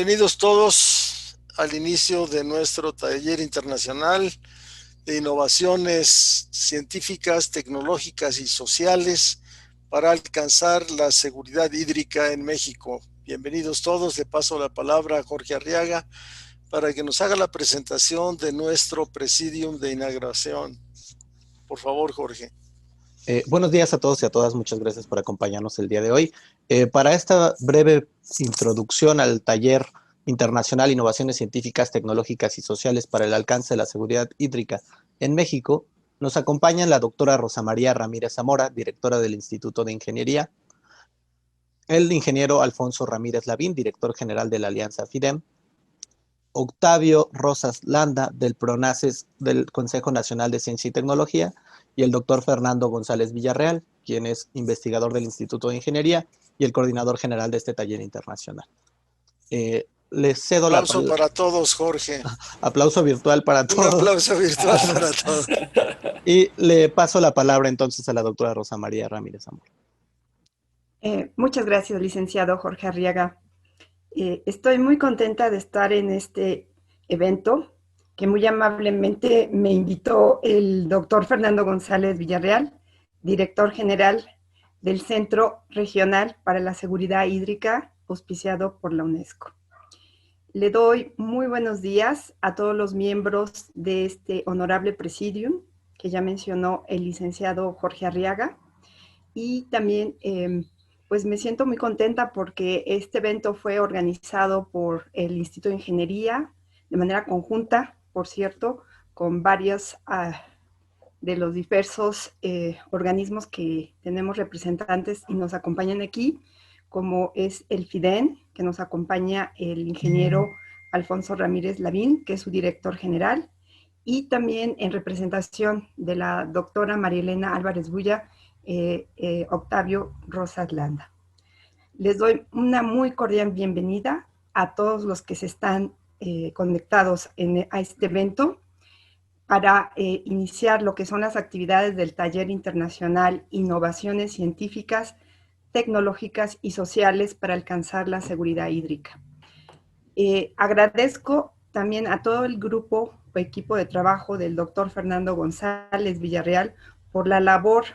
Bienvenidos todos al inicio de nuestro taller internacional de innovaciones científicas, tecnológicas y sociales para alcanzar la seguridad hídrica en México. Bienvenidos todos. Le paso la palabra a Jorge Arriaga para que nos haga la presentación de nuestro presidium de inauguración. Por favor, Jorge. Buenos días a todos y a todas. Muchas gracias por acompañarnos el día de hoy. Para esta breve introducción al taller internacional Innovaciones Científicas, Tecnológicas y Sociales para el alcance de la seguridad hídrica en México, nos acompañan la doctora Rosa María Ramírez Zamora, directora del Instituto de Ingeniería, el ingeniero Alfonso Ramírez Lavín, director general de la Alianza FIDEM, Octavio Rosas Landa, del PRONACES del Consejo Nacional de Ciencia y Tecnología, y el doctor Fernando González Villarreal, quien es investigador del Instituto de Ingeniería y el coordinador general de este taller internacional. Les cedo la palabra. Aplauso para todos, Jorge. Aplauso virtual para todos. Un aplauso virtual para todos. Y le paso la palabra entonces a la doctora Rosa María Ramírez Zamora. Muchas gracias, licenciado Jorge Arriaga. Estoy muy contenta de estar en este evento que muy amablemente me invitó el doctor Fernando González Villarreal, director general del Centro Regional para la Seguridad Hídrica, auspiciado por la UNESCO. Le doy muy buenos días a todos los miembros de este honorable presidium, que ya mencionó el licenciado Jorge Arriaga, y también pues me siento muy contenta porque este evento fue organizado por el Instituto de Ingeniería de manera conjunta, por cierto, con varios de los diversos organismos que tenemos representantes y nos acompañan aquí, como es el FIDEN, que nos acompaña el ingeniero Alfonso Ramírez Lavín, que es su director general, y también en representación de la doctora María Elena Álvarez Bulla, Octavio Rosas Landa. Les doy una muy cordial bienvenida a todos los que se están conectados a este evento para iniciar lo que son las actividades del Taller Internacional Innovaciones Científicas, Tecnológicas y Sociales para alcanzar la seguridad hídrica. Agradezco también a todo el grupo o equipo de trabajo del doctor Fernando González Villarreal por la labor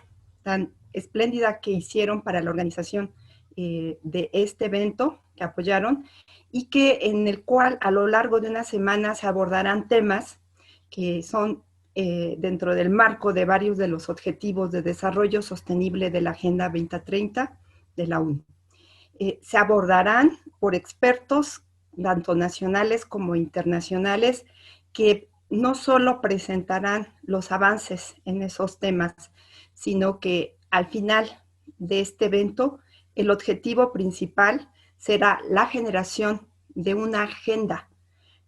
tan espléndida que hicieron para la organización de este evento, que apoyaron, y que en el cual a lo largo de una semana se abordarán temas que son dentro del marco de varios de los objetivos de desarrollo sostenible de la Agenda 2030 de la ONU. Se abordarán por expertos, tanto nacionales como internacionales, que no solo presentarán los avances en esos temas, sino que al final de este evento, el objetivo principal será la generación de una agenda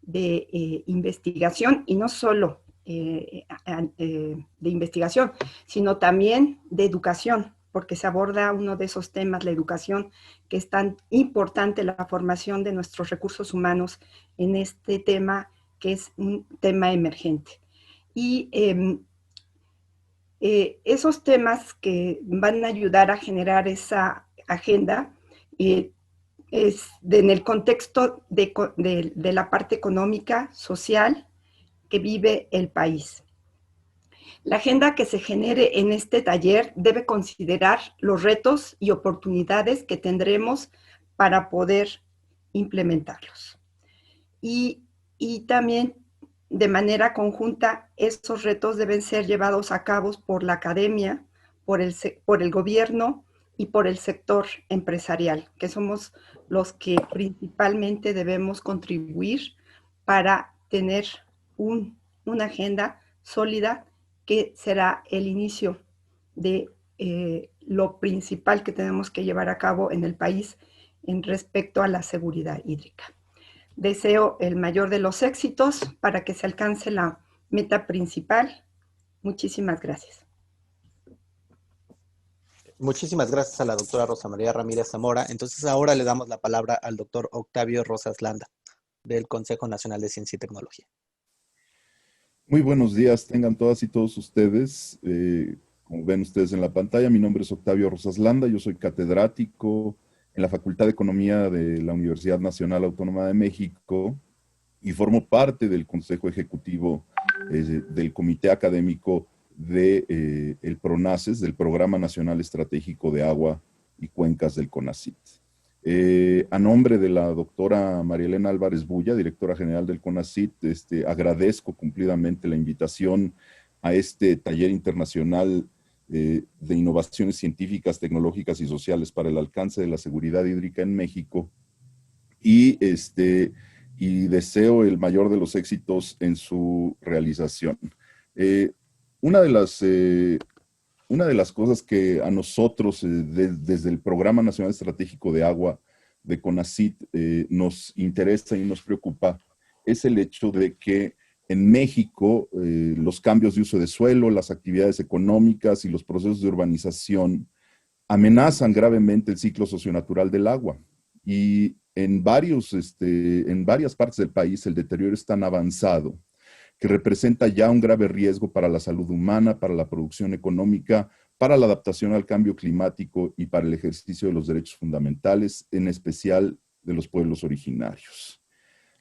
de investigación, y no solo de investigación, sino también de educación, porque se aborda uno de esos temas, la educación, que es tan importante, la formación de nuestros recursos humanos en este tema, que es un tema emergente. Y esos temas que van a ayudar a generar esa agenda en el contexto de la parte económica, social, que vive el país. La agenda que se genere en este taller debe considerar los retos y oportunidades que tendremos para poder implementarlos. Y también, de manera conjunta, estos retos deben ser llevados a cabo por la academia, por el gobierno y por el sector empresarial, que somos los que principalmente debemos contribuir para tener una agenda sólida que será el inicio de lo principal que tenemos que llevar a cabo en el país en respecto a la seguridad hídrica. Deseo el mayor de los éxitos para que se alcance la meta principal. Muchísimas gracias. Muchísimas gracias a la doctora Rosa María Ramírez Zamora. Entonces ahora le damos la palabra al doctor Octavio Rosas Landa, del Consejo Nacional de Ciencia y Tecnología. Muy buenos días, tengan todas y todos ustedes. Como ven ustedes en la pantalla, mi nombre es Octavio Rosas Landa, yo soy catedrático en la Facultad de Economía de la Universidad Nacional Autónoma de México y formo parte del Consejo Ejecutivo del Comité Académico de el PRONACES, del Programa Nacional Estratégico de Agua y Cuencas del CONACYT. A nombre de la doctora María Elena Álvarez Bulla, directora general del CONACYT, agradezco cumplidamente la invitación a este taller internacional de innovaciones científicas, tecnológicas y sociales para el alcance de la seguridad hídrica en México y, y deseo el mayor de los éxitos en su realización. Eh, una, de las, una de las cosas que a nosotros desde el Programa Nacional Estratégico de Agua de CONACYT nos interesa y nos preocupa es el hecho de que en México, los cambios de uso de suelo, las actividades económicas y los procesos de urbanización amenazan gravemente el ciclo socionatural del agua. Y en varias partes del país el deterioro es tan avanzado que representa ya un grave riesgo para la salud humana, para la producción económica, para la adaptación al cambio climático y para el ejercicio de los derechos fundamentales, en especial de los pueblos originarios.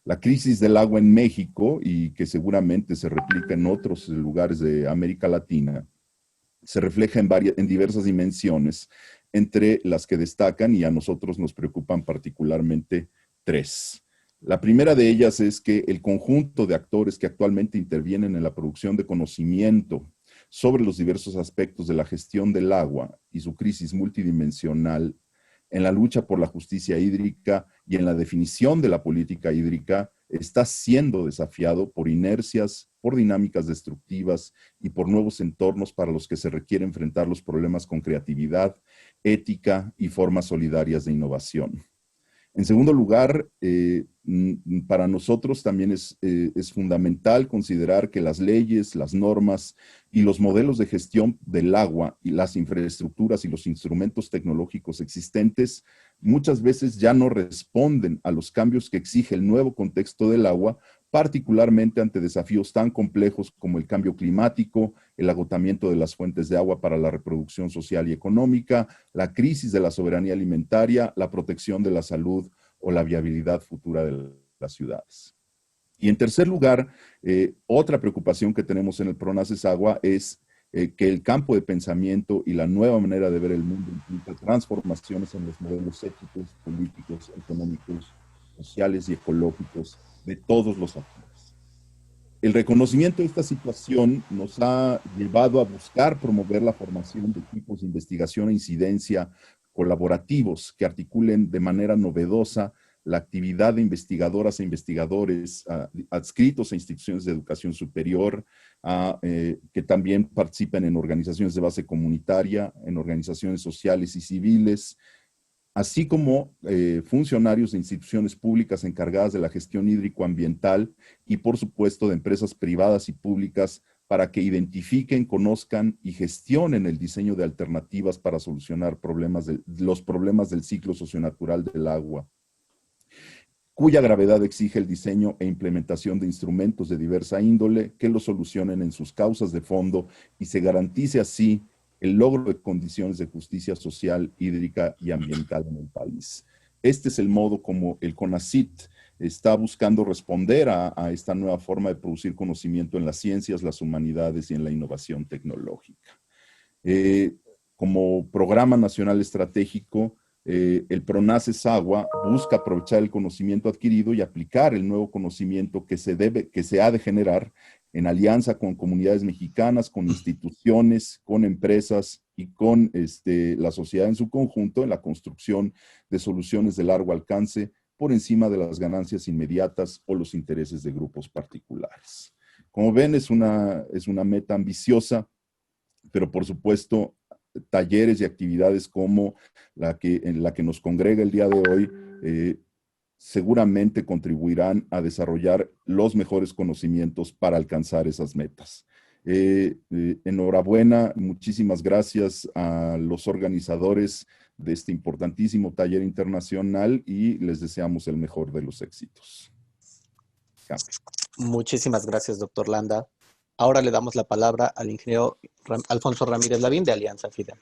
La crisis del agua en México, y que seguramente se replica en otros lugares de América Latina, se refleja en diversas dimensiones, entre las que destacan y a nosotros nos preocupan particularmente tres. La primera de ellas es que el conjunto de actores que actualmente intervienen en la producción de conocimiento sobre los diversos aspectos de la gestión del agua y su crisis multidimensional, en la lucha por la justicia hídrica y en la definición de la política hídrica, está siendo desafiado por inercias, por dinámicas destructivas y por nuevos entornos para los que se requiere enfrentar los problemas con creatividad, ética y formas solidarias de innovación. En segundo lugar, para nosotros también es fundamental considerar que las leyes, las normas y los modelos de gestión del agua y las infraestructuras y los instrumentos tecnológicos existentes muchas veces ya no responden a los cambios que exige el nuevo contexto del agua, particularmente ante desafíos tan complejos como el cambio climático, el agotamiento de las fuentes de agua para la reproducción social y económica, la crisis de la soberanía alimentaria, la protección de la salud o la viabilidad futura de las ciudades. Y en tercer lugar, otra preocupación que tenemos en el PRONACES Agua es que el campo de pensamiento y la nueva manera de ver el mundo implica transformaciones en los modelos éticos, políticos, económicos, sociales y ecológicos de todos los actores. El reconocimiento de esta situación nos ha llevado a buscar promover la formación de equipos de investigación e incidencia colaborativos que articulen de manera novedosa la actividad de investigadoras e investigadores adscritos a instituciones de educación superior, que también participen en organizaciones de base comunitaria, en organizaciones sociales y civiles, así como funcionarios de instituciones públicas encargadas de la gestión hídrico-ambiental y, por supuesto, de empresas privadas y públicas para que identifiquen, conozcan y gestionen el diseño de alternativas para solucionar los problemas del ciclo socionatural del agua, cuya gravedad exige el diseño e implementación de instrumentos de diversa índole que lo solucionen en sus causas de fondo y se garantice así el logro de condiciones de justicia social, hídrica y ambiental en el país. Este es el modo como el CONACYT está buscando responder a esta nueva forma de producir conocimiento en las ciencias, las humanidades y en la innovación tecnológica. Como Programa Nacional Estratégico, el PRONACES Agua busca aprovechar el conocimiento adquirido y aplicar el nuevo conocimiento que se ha de generar en alianza con comunidades mexicanas, con instituciones, con empresas y con la sociedad en su conjunto en la construcción de soluciones de largo alcance por encima de las ganancias inmediatas o los intereses de grupos particulares. Como ven, es una meta ambiciosa, pero por supuesto, talleres y actividades como en la que nos congrega el día de hoy, seguramente contribuirán a desarrollar los mejores conocimientos para alcanzar esas metas. Enhorabuena, muchísimas gracias a los organizadores de este importantísimo taller internacional y les deseamos el mejor de los éxitos. Muchísimas gracias, doctor Landa. Ahora le damos la palabra al ingeniero Alfonso Ramírez Lavín de Alianza FIDEM.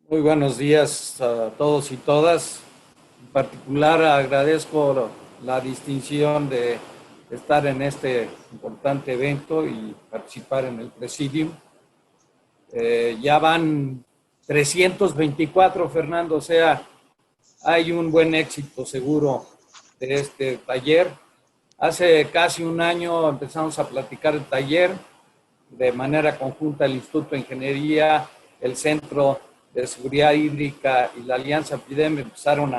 Muy buenos días a todos y todas. En particular agradezco la distinción de estar en este importante evento y participar en el Presidium. Ya van 324, Fernando, o sea, hay un buen éxito seguro de este taller. Hace casi un año empezamos a platicar el taller de manera conjunta el Instituto de Ingeniería, el Centro de Seguridad Hídrica y la Alianza PIDEM empezaron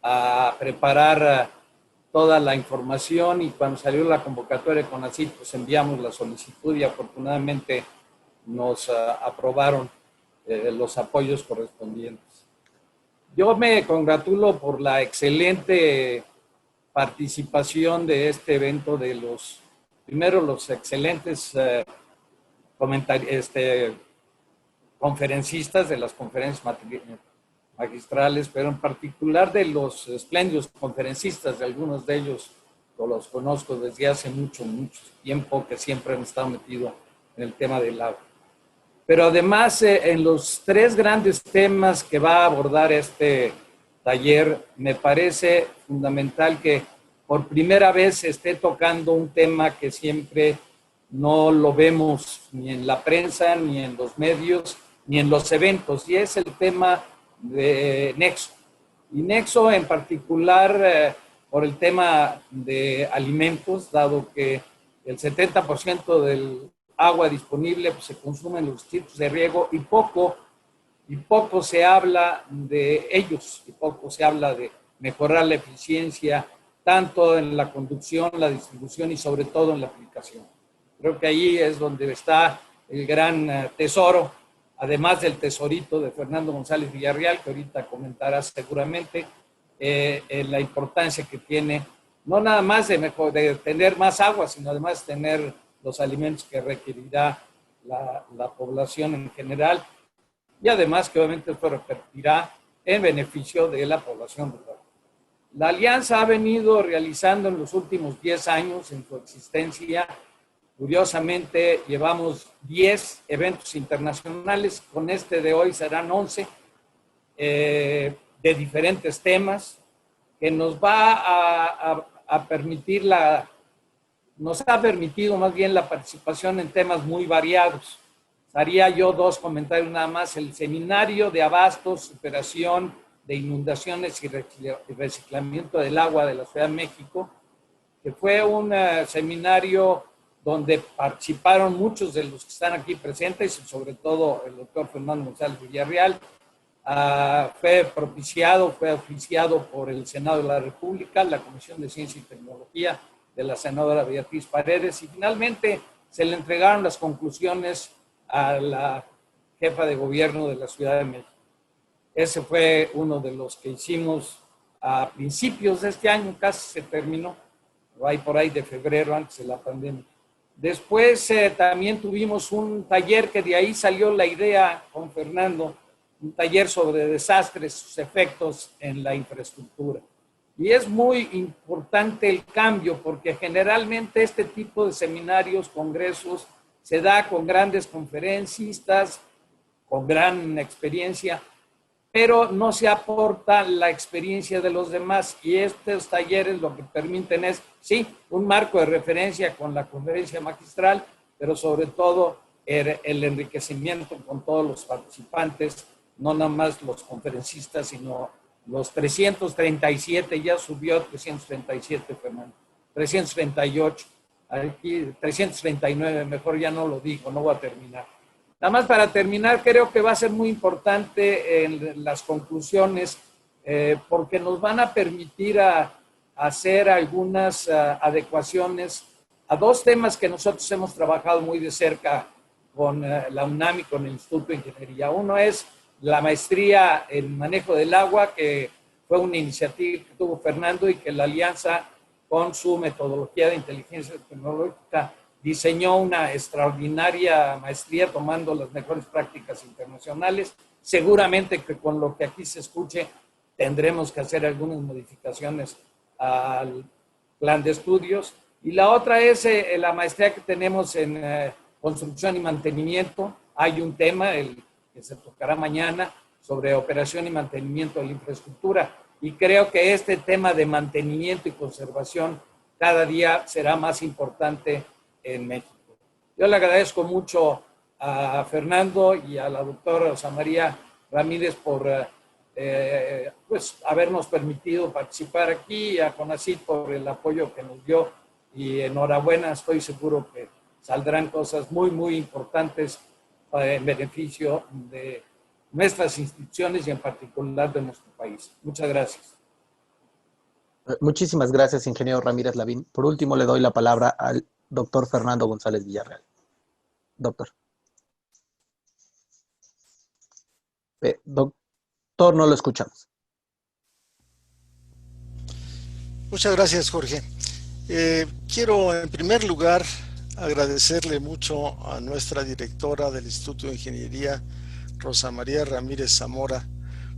a preparar toda la información, y cuando salió la convocatoria de CONACYT, pues enviamos la solicitud y afortunadamente nos aprobaron los apoyos correspondientes. Yo me congratulo por la excelente participación de este evento de los excelentes conferencistas de las conferencias magistrales, pero en particular de los espléndidos conferencistas, de algunos de ellos los conozco desde hace mucho tiempo, que siempre han estado metidos en el tema del agua. Pero además, en los tres grandes temas que va a abordar este taller, me parece fundamental que por primera vez se esté tocando un tema que siempre no lo vemos ni en la prensa, ni en los medios, ni en los eventos, y es el tema de Nexo. Y Nexo en particular por el tema de alimentos, dado que el 70% del agua disponible pues, se consume en los distritos de riego y poco se habla de ellos, y poco se habla de mejorar la eficiencia, tanto en la conducción, la distribución y sobre todo en la aplicación. Creo que ahí es donde está el gran tesoro, además del tesorito de Fernando González Villarreal, que ahorita comentará seguramente, la importancia que tiene, no nada más de tener más agua, sino además tener los alimentos que requerirá la población en general, y además que obviamente esto repercutirá en beneficio de la población rural. La Alianza ha venido realizando en los últimos 10 años en su existencia, curiosamente llevamos 10 eventos internacionales, con este de hoy serán 11, de diferentes temas, que nos va a permitir nos ha permitido más bien la participación en temas muy variados. Haría yo dos comentarios nada más. El seminario de abastos, superación de inundaciones y reciclamiento del agua de la Ciudad de México, que fue un seminario donde participaron muchos de los que están aquí presentes, y sobre todo el doctor Fernando González Villarreal. Fue fue oficiado por el Senado de la República, la Comisión de Ciencia y Tecnología de la senadora Beatriz Paredes, y finalmente se le entregaron las conclusiones a la jefa de gobierno de la Ciudad de México. Ese fue uno de los que hicimos a principios de este año, casi se terminó, por ahí de febrero, antes de la pandemia. Después también tuvimos un taller que de ahí salió la idea con Fernando, un taller sobre desastres, sus efectos en la infraestructura. Y es muy importante el cambio, porque generalmente este tipo de seminarios, congresos, se da con grandes conferencistas, con gran experiencia, pero no se aporta la experiencia de los demás, y estos talleres lo que permiten es, sí, un marco de referencia con la conferencia magistral, pero sobre todo el enriquecimiento con todos los participantes, no nada más los conferencistas, sino los 337, ya subió 337, Fernando, 338, aquí 339, mejor ya no lo digo, no voy a terminar. Nada más para terminar, creo que va a ser muy importante en las conclusiones, porque nos van a permitir hacer algunas adecuaciones a dos temas que nosotros hemos trabajado muy de cerca con la UNAM y con el Instituto de Ingeniería. Uno es la maestría en manejo del agua, que fue una iniciativa que tuvo Fernando y que la Alianza, con su metodología de inteligencia tecnológica, diseñó una extraordinaria maestría tomando las mejores prácticas internacionales. Seguramente que con lo que aquí se escuche tendremos que hacer algunas modificaciones al plan de estudios. Y la otra es la maestría que tenemos en construcción y mantenimiento. Hay un tema, que se tocará mañana, sobre operación y mantenimiento de la infraestructura. Y creo que este tema de mantenimiento y conservación cada día será más importante en México. Yo le agradezco mucho a Fernando y a la doctora Rosa María Ramírez por pues, habernos permitido participar aquí, y a CONACYT por el apoyo que nos dio, y enhorabuena, estoy seguro que saldrán cosas muy, muy importantes en beneficio de nuestras instituciones y en particular de nuestro país. Muchas gracias. Muchísimas gracias, ingeniero Ramírez Lavín. Por último, le doy la palabra al doctor Fernando González Villarreal. Doctor. Doctor, no lo escuchamos. Muchas gracias, Jorge. Quiero en primer lugar agradecerle mucho a nuestra directora del Instituto de Ingeniería, Rosa María Ramírez Zamora,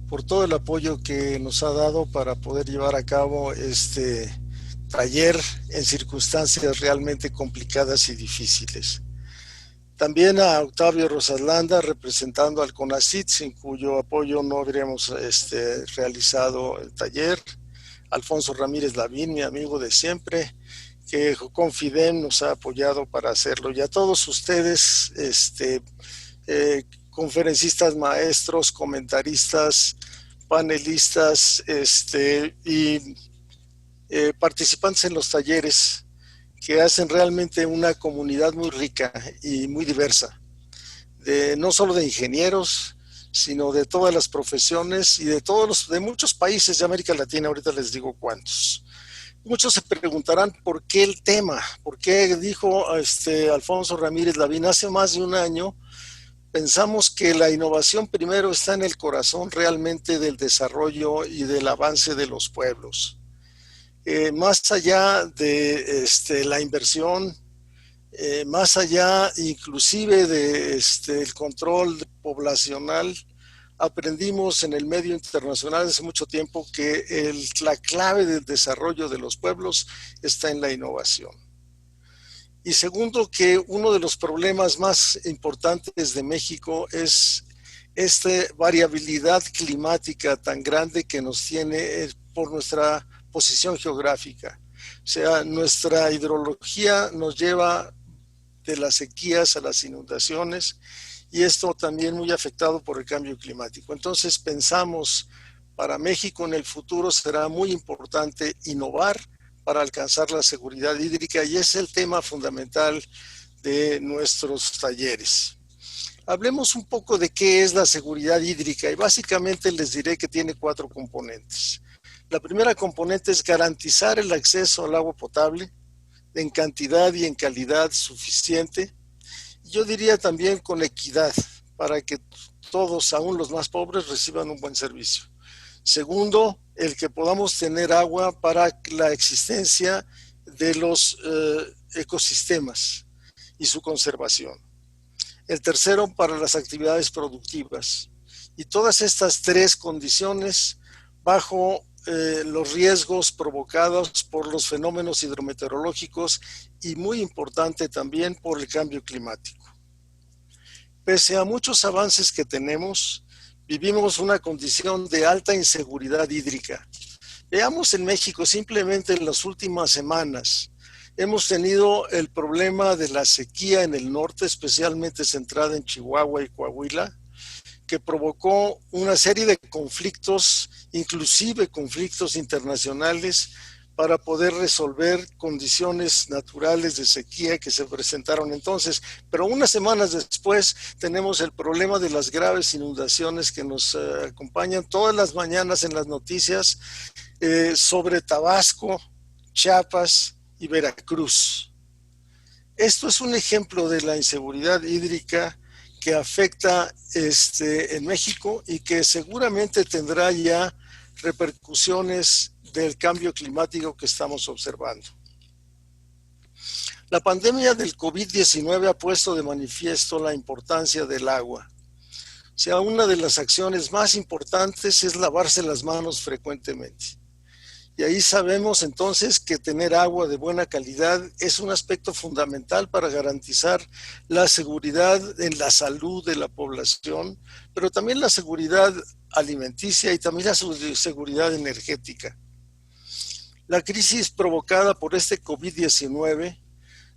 por todo el apoyo que nos ha dado para poder llevar a cabo este taller en circunstancias realmente complicadas y difíciles. También a Octavio Rosaslanda, representando al CONACYT, sin cuyo apoyo no habríamos realizado el taller. Alfonso Ramírez Lavín, mi amigo de siempre, que Confidem nos ha apoyado para hacerlo. Y a todos ustedes, conferencistas, maestros, comentaristas, panelistas y participantes en los talleres, que hacen realmente una comunidad muy rica y muy diversa, no solo de ingenieros, sino de todas las profesiones y de muchos países de América Latina. Ahorita les digo cuántos. Muchos se preguntarán por qué el tema, por qué dijo Alfonso Ramírez Lavín. Hace más de un año pensamos que la innovación primero está en el corazón realmente del desarrollo y del avance de los pueblos. Más allá de la inversión, más allá inclusive de el control poblacional, aprendimos en el medio internacional hace mucho tiempo que la clave del desarrollo de los pueblos está en la innovación. Y segundo, que uno de los problemas más importantes de México es esta variabilidad climática tan grande que nos tiene por nuestra posición geográfica. O sea, nuestra hidrología nos lleva de las sequías a las inundaciones, y esto también muy afectado por el cambio climático. Entonces pensamos, para México en el futuro será muy importante innovar para alcanzar la seguridad hídrica, y es el tema fundamental de nuestros talleres. Hablemos un poco de qué es la seguridad hídrica, y básicamente les diré que tiene 4 componentes. La primera componente es garantizar el acceso al agua potable en cantidad y en calidad suficiente. Yo diría también con equidad, para que todos, aún los más pobres, reciban un buen servicio. Segundo, el que podamos tener agua para la existencia de los ecosistemas y su conservación. El tercero, para las actividades productivas. Y todas estas 3 condiciones bajo los riesgos provocados por los fenómenos hidrometeorológicos y, muy importante también, por el cambio climático. Pese a muchos avances que tenemos, vivimos una condición de alta inseguridad hídrica. Veamos en México, simplemente en las últimas semanas, hemos tenido el problema de la sequía en el norte, especialmente centrada en Chihuahua y Coahuila, que provocó una serie de conflictos, inclusive conflictos internacionales, para poder resolver condiciones naturales de sequía que se presentaron entonces. Pero unas semanas después tenemos el problema de las graves inundaciones que nos acompañan todas las mañanas en las noticias sobre Tabasco, Chiapas y Veracruz. Esto es un ejemplo de la inseguridad hídrica que afecta en México, y que seguramente tendrá ya repercusiones del cambio climático que estamos observando. La pandemia del COVID-19 ha puesto de manifiesto la importancia del agua. O sea, una de las acciones más importantes es lavarse las manos frecuentemente. Y ahí sabemos entonces que tener agua de buena calidad es un aspecto fundamental para garantizar la seguridad en la salud de la población, pero también la seguridad alimenticia y también la seguridad energética. La crisis provocada por este COVID-19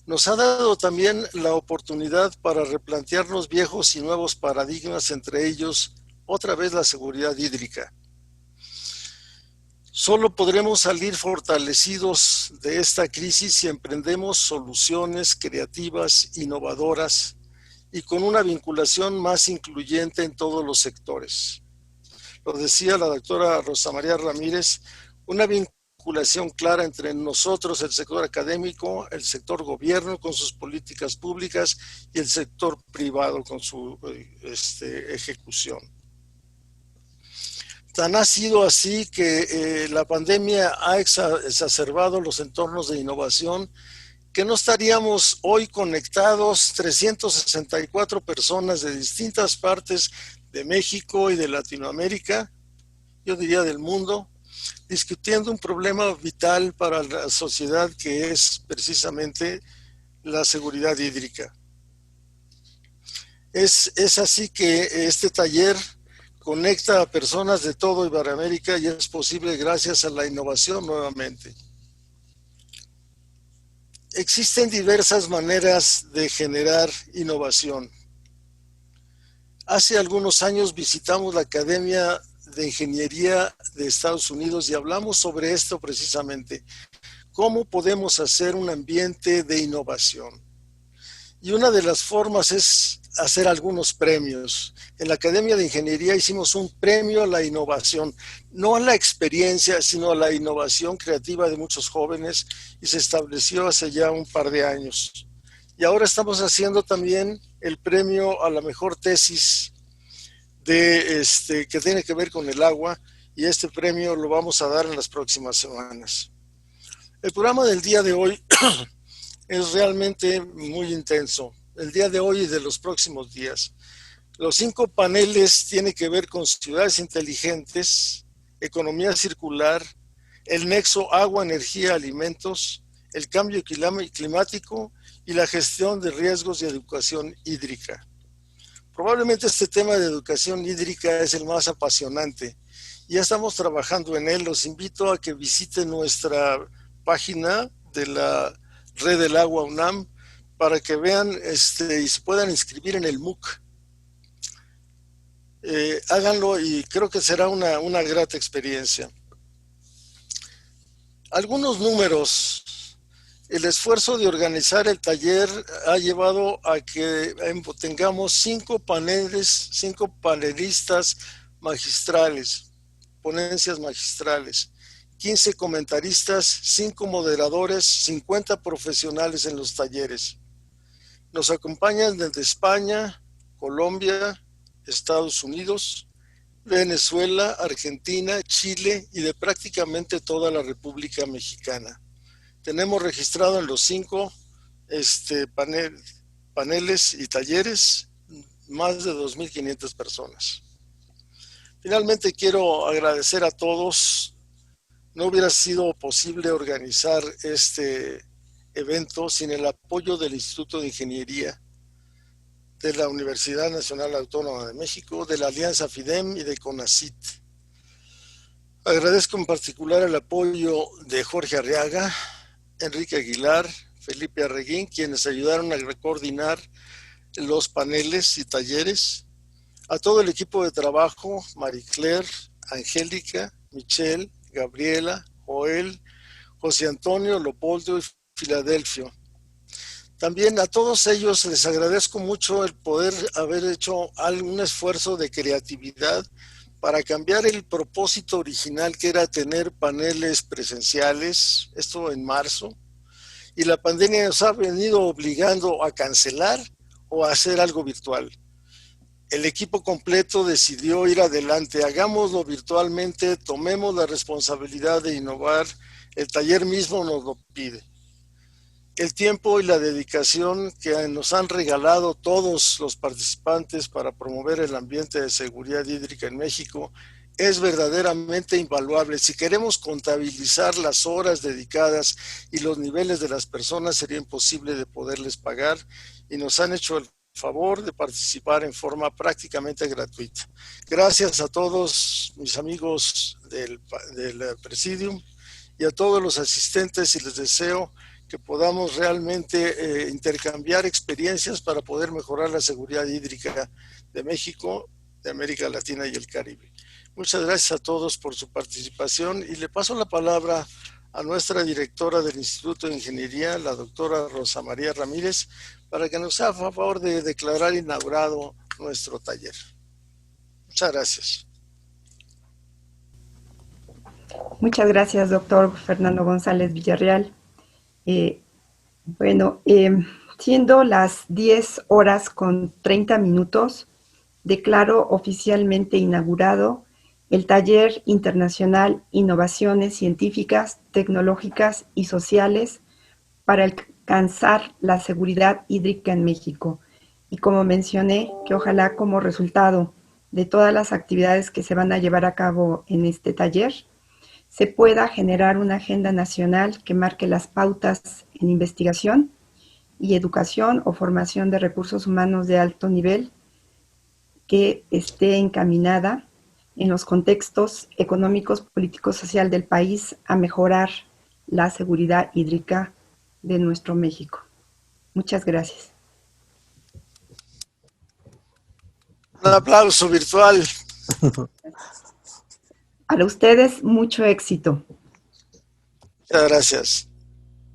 nos ha dado también la oportunidad para replantearnos viejos y nuevos paradigmas, entre ellos, otra vez la seguridad hídrica. Solo podremos salir fortalecidos de esta crisis si emprendemos soluciones creativas, innovadoras y con una vinculación más incluyente en todos los sectores. Lo decía la doctora Rosa María Ramírez, una vinculación clara entre nosotros, el sector académico, el sector gobierno con sus políticas públicas y el sector privado con su ejecución. Tan ha sido así que la pandemia ha exacerbado los entornos de innovación, que no estaríamos hoy conectados 364 personas de distintas partes de México y de Latinoamérica, yo diría del mundo, discutiendo un problema vital para la sociedad que es precisamente la seguridad hídrica. Es así que este taller conecta a personas de todo Iberoamérica y es posible gracias a la innovación nuevamente. Existen diversas maneras de generar innovación. Hace algunos años visitamos la Academia de Ingeniería de Estados Unidos y hablamos sobre esto precisamente. ¿Cómo podemos hacer un ambiente de innovación? Y una de las formas es hacer algunos premios. En la Academia de Ingeniería hicimos un premio a la innovación, no a la experiencia, sino a la innovación creativa de muchos jóvenes, y se estableció hace ya un par de años. Y ahora estamos haciendo también el premio a la mejor tesis que tiene que ver con el agua, y este premio lo vamos a dar en las próximas semanas. El programa del día de hoy es realmente muy intenso. El día de hoy y de los próximos días. Los 5 paneles tienen que ver con ciudades inteligentes, economía circular, el nexo agua, energía, alimentos, el cambio climático y la gestión de riesgos y educación hídrica. Probablemente este tema de educación hídrica es el más apasionante. Ya estamos trabajando en él. Los invito a que visiten nuestra página de la Red del Agua UNAM para que vean y se puedan inscribir en el MOOC. Háganlo y creo que será una grata experiencia. Algunos números. El esfuerzo de organizar el taller ha llevado a que tengamos 5 panelistas magistrales, ponencias magistrales, 15 comentaristas, 5 moderadores, 50 profesionales en los talleres. Nos acompañan desde España, Colombia, Estados Unidos, Venezuela, Argentina, Chile y de prácticamente toda la República Mexicana. Tenemos registrado en los 5 paneles y talleres más de 2.500 personas. Finalmente quiero agradecer a todos. No hubiera sido posible organizar este evento sin el apoyo del Instituto de Ingeniería, de la Universidad Nacional Autónoma de México, de la Alianza FIDEM y de CONACYT. Agradezco en particular el apoyo de Jorge Arriaga, Enrique Aguilar, Felipe Arreguín, quienes ayudaron a coordinar los paneles y talleres, a todo el equipo de trabajo, Marie Claire, Angélica, Michelle, Gabriela, Joel, José Antonio, Leopoldo y Filadelfio. También a todos ellos les agradezco mucho el poder haber hecho algún esfuerzo de creatividad para cambiar el propósito original, que era tener paneles presenciales, esto en marzo, y la pandemia nos ha venido obligando a cancelar o a hacer algo virtual. El equipo completo decidió ir adelante, hagámoslo virtualmente, tomemos la responsabilidad de innovar, el taller mismo nos lo pide. El tiempo y la dedicación que nos han regalado todos los participantes para promover el ambiente de seguridad hídrica en México es verdaderamente invaluable. Si queremos contabilizar las horas dedicadas y los niveles de las personas, sería imposible de poderles pagar, y nos han hecho el favor de participar en forma prácticamente gratuita. Gracias a todos mis amigos del Presidium y a todos los asistentes, y les deseo que podamos realmente intercambiar experiencias para poder mejorar la seguridad hídrica de México, de América Latina y el Caribe. Muchas gracias a todos por su participación, y le paso la palabra a nuestra directora del Instituto de Ingeniería, la doctora Rosa María Ramírez, para que nos haga favor de declarar inaugurado nuestro taller. Muchas gracias. Muchas gracias, doctor Fernando González Villarreal. Siendo las 10:30, declaro oficialmente inaugurado el Taller Internacional Innovaciones Científicas, Tecnológicas y Sociales para alcanzar la seguridad hídrica en México. Y como mencioné, que ojalá como resultado de todas las actividades que se van a llevar a cabo en este taller, se pueda generar una agenda nacional que marque las pautas en investigación y educación o formación de recursos humanos de alto nivel, que esté encaminada en los contextos económicos, políticos, social del país a mejorar la seguridad hídrica de nuestro México. Muchas gracias. Un aplauso virtual. Para ustedes, mucho éxito. Muchas gracias.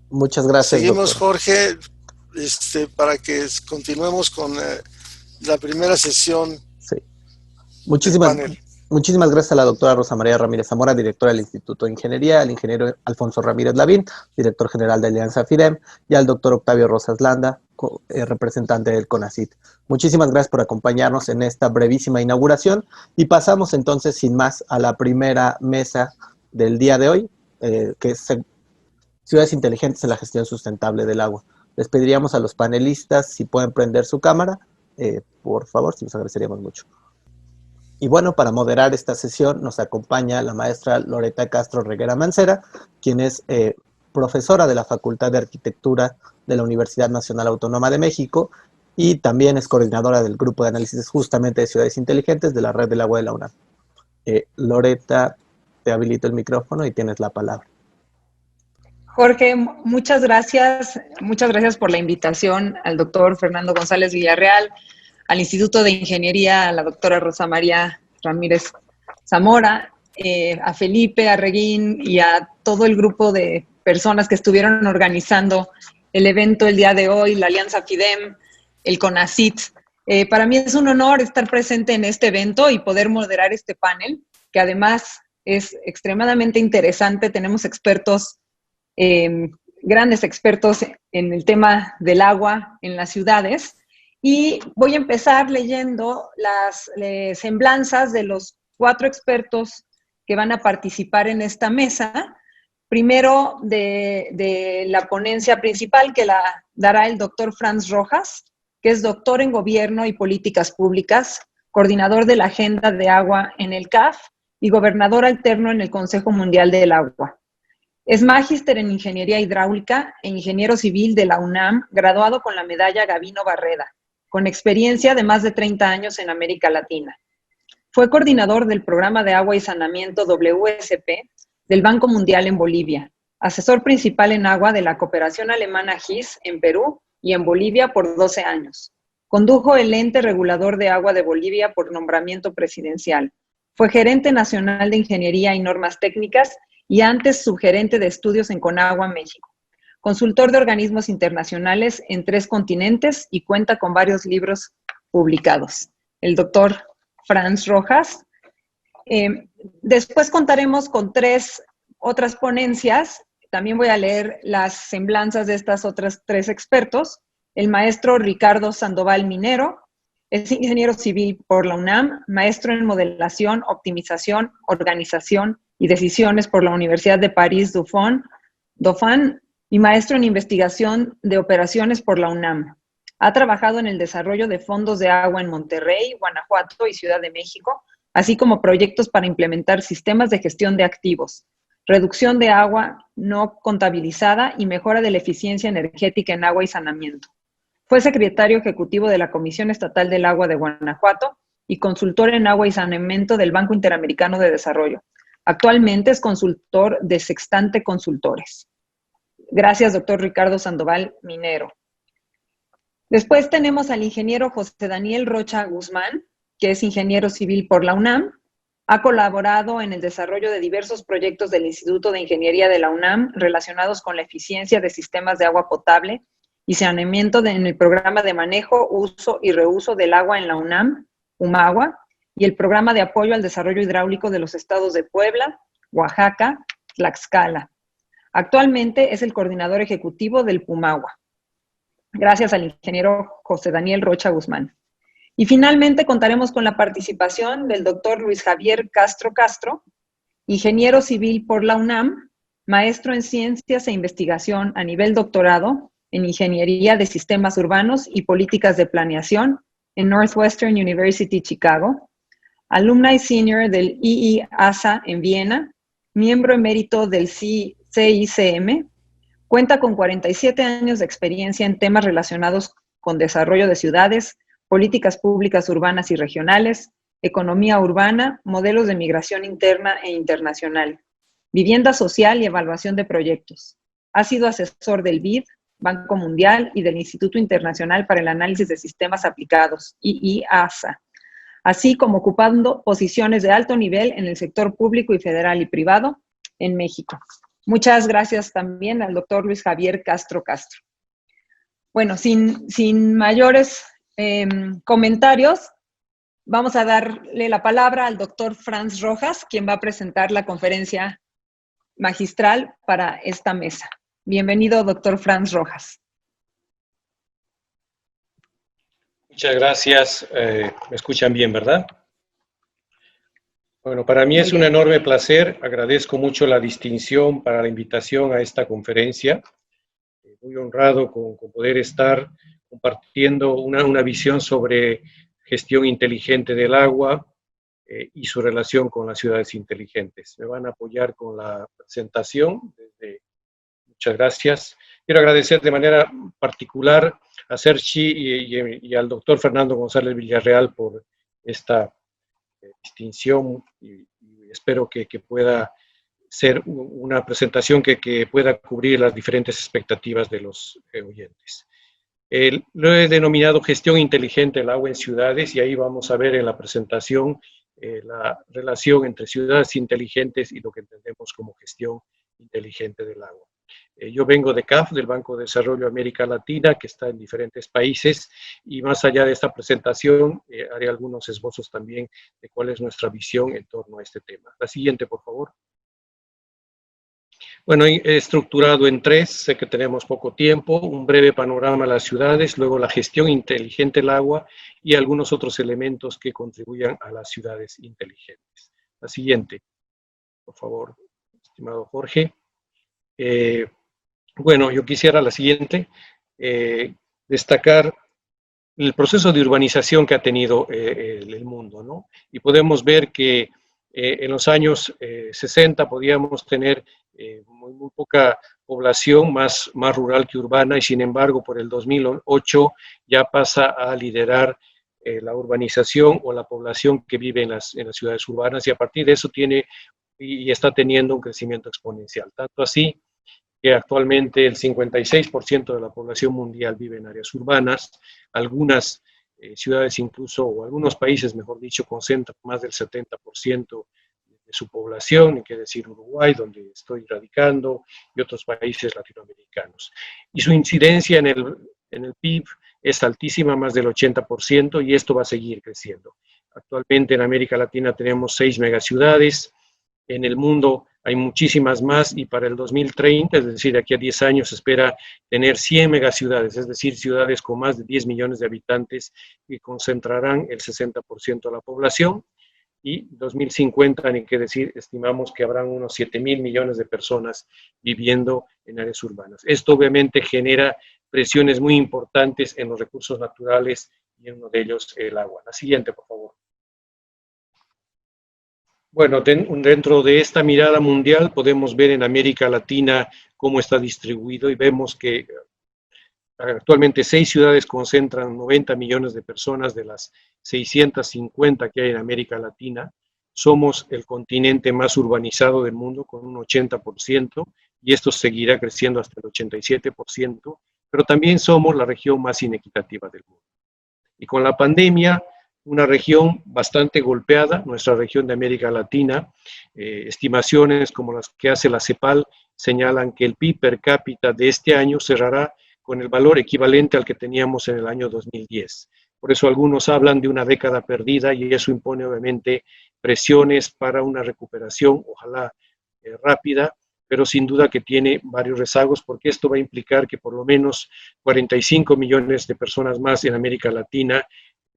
Muchas gracias, Seguimos, doctor. Jorge, para que continuemos con la primera sesión. Sí. Del panel. Muchísimas gracias a la doctora Rosa María Ramírez Zamora, directora del Instituto de Ingeniería, al ingeniero Alfonso Ramírez Lavín, director general de Alianza FIDEM, y al doctor Octavio Rosas Landa, representante del CONACYT. Muchísimas gracias por acompañarnos en esta brevísima inauguración, y pasamos entonces sin más a la primera mesa del día de hoy, que es Ciudades Inteligentes en la Gestión Sustentable del Agua. Les pediríamos a los panelistas si pueden prender su cámara, por favor, si nos agradeceríamos mucho. Y bueno, para moderar esta sesión nos acompaña la maestra Loreta Castro Reguera Mancera, quien es profesora de la Facultad de Arquitectura de la Universidad Nacional Autónoma de México, y también es coordinadora del Grupo de Análisis justamente de Ciudades Inteligentes de la Red del Agua de la UNAM. Loreta, te habilito el micrófono y tienes la palabra. Jorge, muchas gracias por la invitación al doctor Fernando González Villarreal, al Instituto de Ingeniería, a la doctora Rosa María Ramírez Zamora, a Felipe Arreguín y a todo el grupo de personas que estuvieron organizando el evento el día de hoy, la Alianza FIDEM, el CONACYT. Para mí es un honor estar presente en este evento y poder moderar este panel, que además es extremadamente interesante. Tenemos expertos, grandes expertos en el tema del agua en las ciudades. Y voy a empezar leyendo las semblanzas de los 4 expertos que van a participar en esta mesa. Primero de la ponencia principal, que la dará el doctor Franz Rojas, que es doctor en Gobierno y Políticas Públicas, coordinador de la Agenda de Agua en el CAF y gobernador alterno en el Consejo Mundial del Agua. Es magíster en Ingeniería Hidráulica e ingeniero civil de la UNAM, graduado con la medalla Gavino Barreda, con experiencia de más de 30 años en América Latina. Fue coordinador del Programa de Agua y Saneamiento WSP del Banco Mundial en Bolivia, asesor principal en agua de la cooperación alemana GIS en Perú y en Bolivia por 12 años. Condujo el ente regulador de agua de Bolivia por nombramiento presidencial. Fue gerente nacional de Ingeniería y Normas Técnicas y antes subgerente de estudios en Conagua, México. Consultor de organismos internacionales en 3 continentes y cuenta con varios libros publicados. El doctor Franz Rojas. Después contaremos con 3 otras ponencias. También voy a leer las semblanzas de estas otras 3 expertos. El maestro Ricardo Sandoval Minero, es ingeniero civil por la UNAM, maestro en modelación, optimización, organización y decisiones por la Universidad de París Dauphine, y maestro en investigación de operaciones por la UNAM. Ha trabajado en el desarrollo de fondos de agua en Monterrey, Guanajuato y Ciudad de México, así como proyectos para implementar sistemas de gestión de activos, reducción de agua no contabilizada y mejora de la eficiencia energética en agua y saneamiento. Fue secretario ejecutivo de la Comisión Estatal del Agua de Guanajuato y consultor en agua y saneamiento del Banco Interamericano de Desarrollo. Actualmente es consultor de Sextante Consultores. Gracias, doctor Ricardo Sandoval Minero. Después tenemos al ingeniero José Daniel Rocha Guzmán, que es ingeniero civil por la UNAM. Ha colaborado en el desarrollo de diversos proyectos del Instituto de Ingeniería de la UNAM relacionados con la eficiencia de sistemas de agua potable y saneamiento en el programa de manejo, uso y reuso del agua en la UNAM, UMAGUA, y el programa de apoyo al desarrollo hidráulico de los estados de Puebla, Oaxaca, Tlaxcala. Actualmente es el coordinador ejecutivo del PUMAGUA. Gracias al ingeniero José Daniel Rocha Guzmán. Y finalmente contaremos con la participación del doctor Luis Javier Castro Castro, ingeniero civil por la UNAM, maestro en ciencias e investigación a nivel doctorado en ingeniería de sistemas urbanos y políticas de planeación en Northwestern University, Chicago, alumni senior del IIASA en Viena, miembro emérito del CICM, cuenta con 47 años de experiencia en temas relacionados con desarrollo de ciudades, políticas públicas urbanas y regionales, economía urbana, modelos de migración interna e internacional, vivienda social y evaluación de proyectos. Ha sido asesor del BID, Banco Mundial y del Instituto Internacional para el Análisis de Sistemas Aplicados, IIASA, así como ocupando posiciones de alto nivel en el sector público y federal y privado en México. Muchas gracias también al doctor Luis Javier Castro Castro. Bueno, sin mayores comentarios, vamos a darle la palabra al doctor Franz Rojas, quien va a presentar la conferencia magistral para esta mesa. Bienvenido, doctor Franz Rojas. Muchas gracias. Me escuchan bien, ¿verdad? Bueno, para mí es un enorme placer. Agradezco mucho la distinción para la invitación a esta conferencia. Muy honrado con poder estar compartiendo una visión sobre gestión inteligente del agua y su relación con las ciudades inteligentes. Me van a apoyar con la presentación. Muchas gracias. Quiero agradecer de manera particular a Sergi y al doctor Fernando González Villarreal por esta distinción y espero que pueda ser una presentación que pueda cubrir las diferentes expectativas de los oyentes. Lo he denominado gestión inteligente del agua en ciudades y ahí vamos a ver en la presentación la relación entre ciudades inteligentes y lo que entendemos como gestión inteligente del agua. Yo vengo de CAF, del Banco de Desarrollo América Latina, que está en diferentes países, y más allá de esta presentación, haré algunos esbozos también de cuál es nuestra visión en torno a este tema. La siguiente, por favor. Bueno, he estructurado en tres, sé que tenemos poco tiempo, un breve panorama de las ciudades, luego la gestión inteligente del agua y algunos otros elementos que contribuyan a las ciudades inteligentes. La siguiente, por favor, estimado Jorge. Bueno, yo quisiera la siguiente, destacar el proceso de urbanización que ha tenido el mundo, ¿no? Y podemos ver que en los años 60 podíamos tener muy poca población, más rural que urbana, y sin embargo por el 2008 ya pasa a liderar la urbanización o la población que vive en las ciudades urbanas, y a partir de eso tiene y está teniendo un crecimiento exponencial. Tanto así que actualmente el 56% de la población mundial vive en áreas urbanas, algunas ciudades incluso, o algunos países, mejor dicho, concentran más del 70% de su población, hay que decir Uruguay, donde estoy radicando, y otros países latinoamericanos. Y su incidencia en el PIB es altísima, más del 80%, y esto va a seguir creciendo. Actualmente en América Latina tenemos 6 megaciudades, en el mundo hay muchísimas más, y para el 2030, es decir, de aquí a 10 años, se espera tener 100 megaciudades, es decir, ciudades con más de 10 millones de habitantes que concentrarán el 60% de la población. Y 2050, ni que decir, estimamos que habrán unos 7.000 millones de personas viviendo en áreas urbanas. Esto obviamente genera presiones muy importantes en los recursos naturales y en uno de ellos el agua. La siguiente, por favor. Bueno, dentro de esta mirada mundial podemos ver en América Latina cómo está distribuido y vemos que actualmente 6 ciudades concentran 90 millones de personas de las 650 que hay en América Latina. Somos el continente más urbanizado del mundo con un 80% y esto seguirá creciendo hasta el 87%, pero también somos la región más inequitativa del mundo. Y con la pandemia, una región bastante golpeada, nuestra región de América Latina, estimaciones como las que hace la CEPAL señalan que el PIB per cápita de este año cerrará con el valor equivalente al que teníamos en el año 2010. Por eso algunos hablan de una década perdida y eso impone obviamente presiones para una recuperación, ojalá rápida, pero sin duda que tiene varios rezagos porque esto va a implicar que por lo menos 45 millones de personas más en América Latina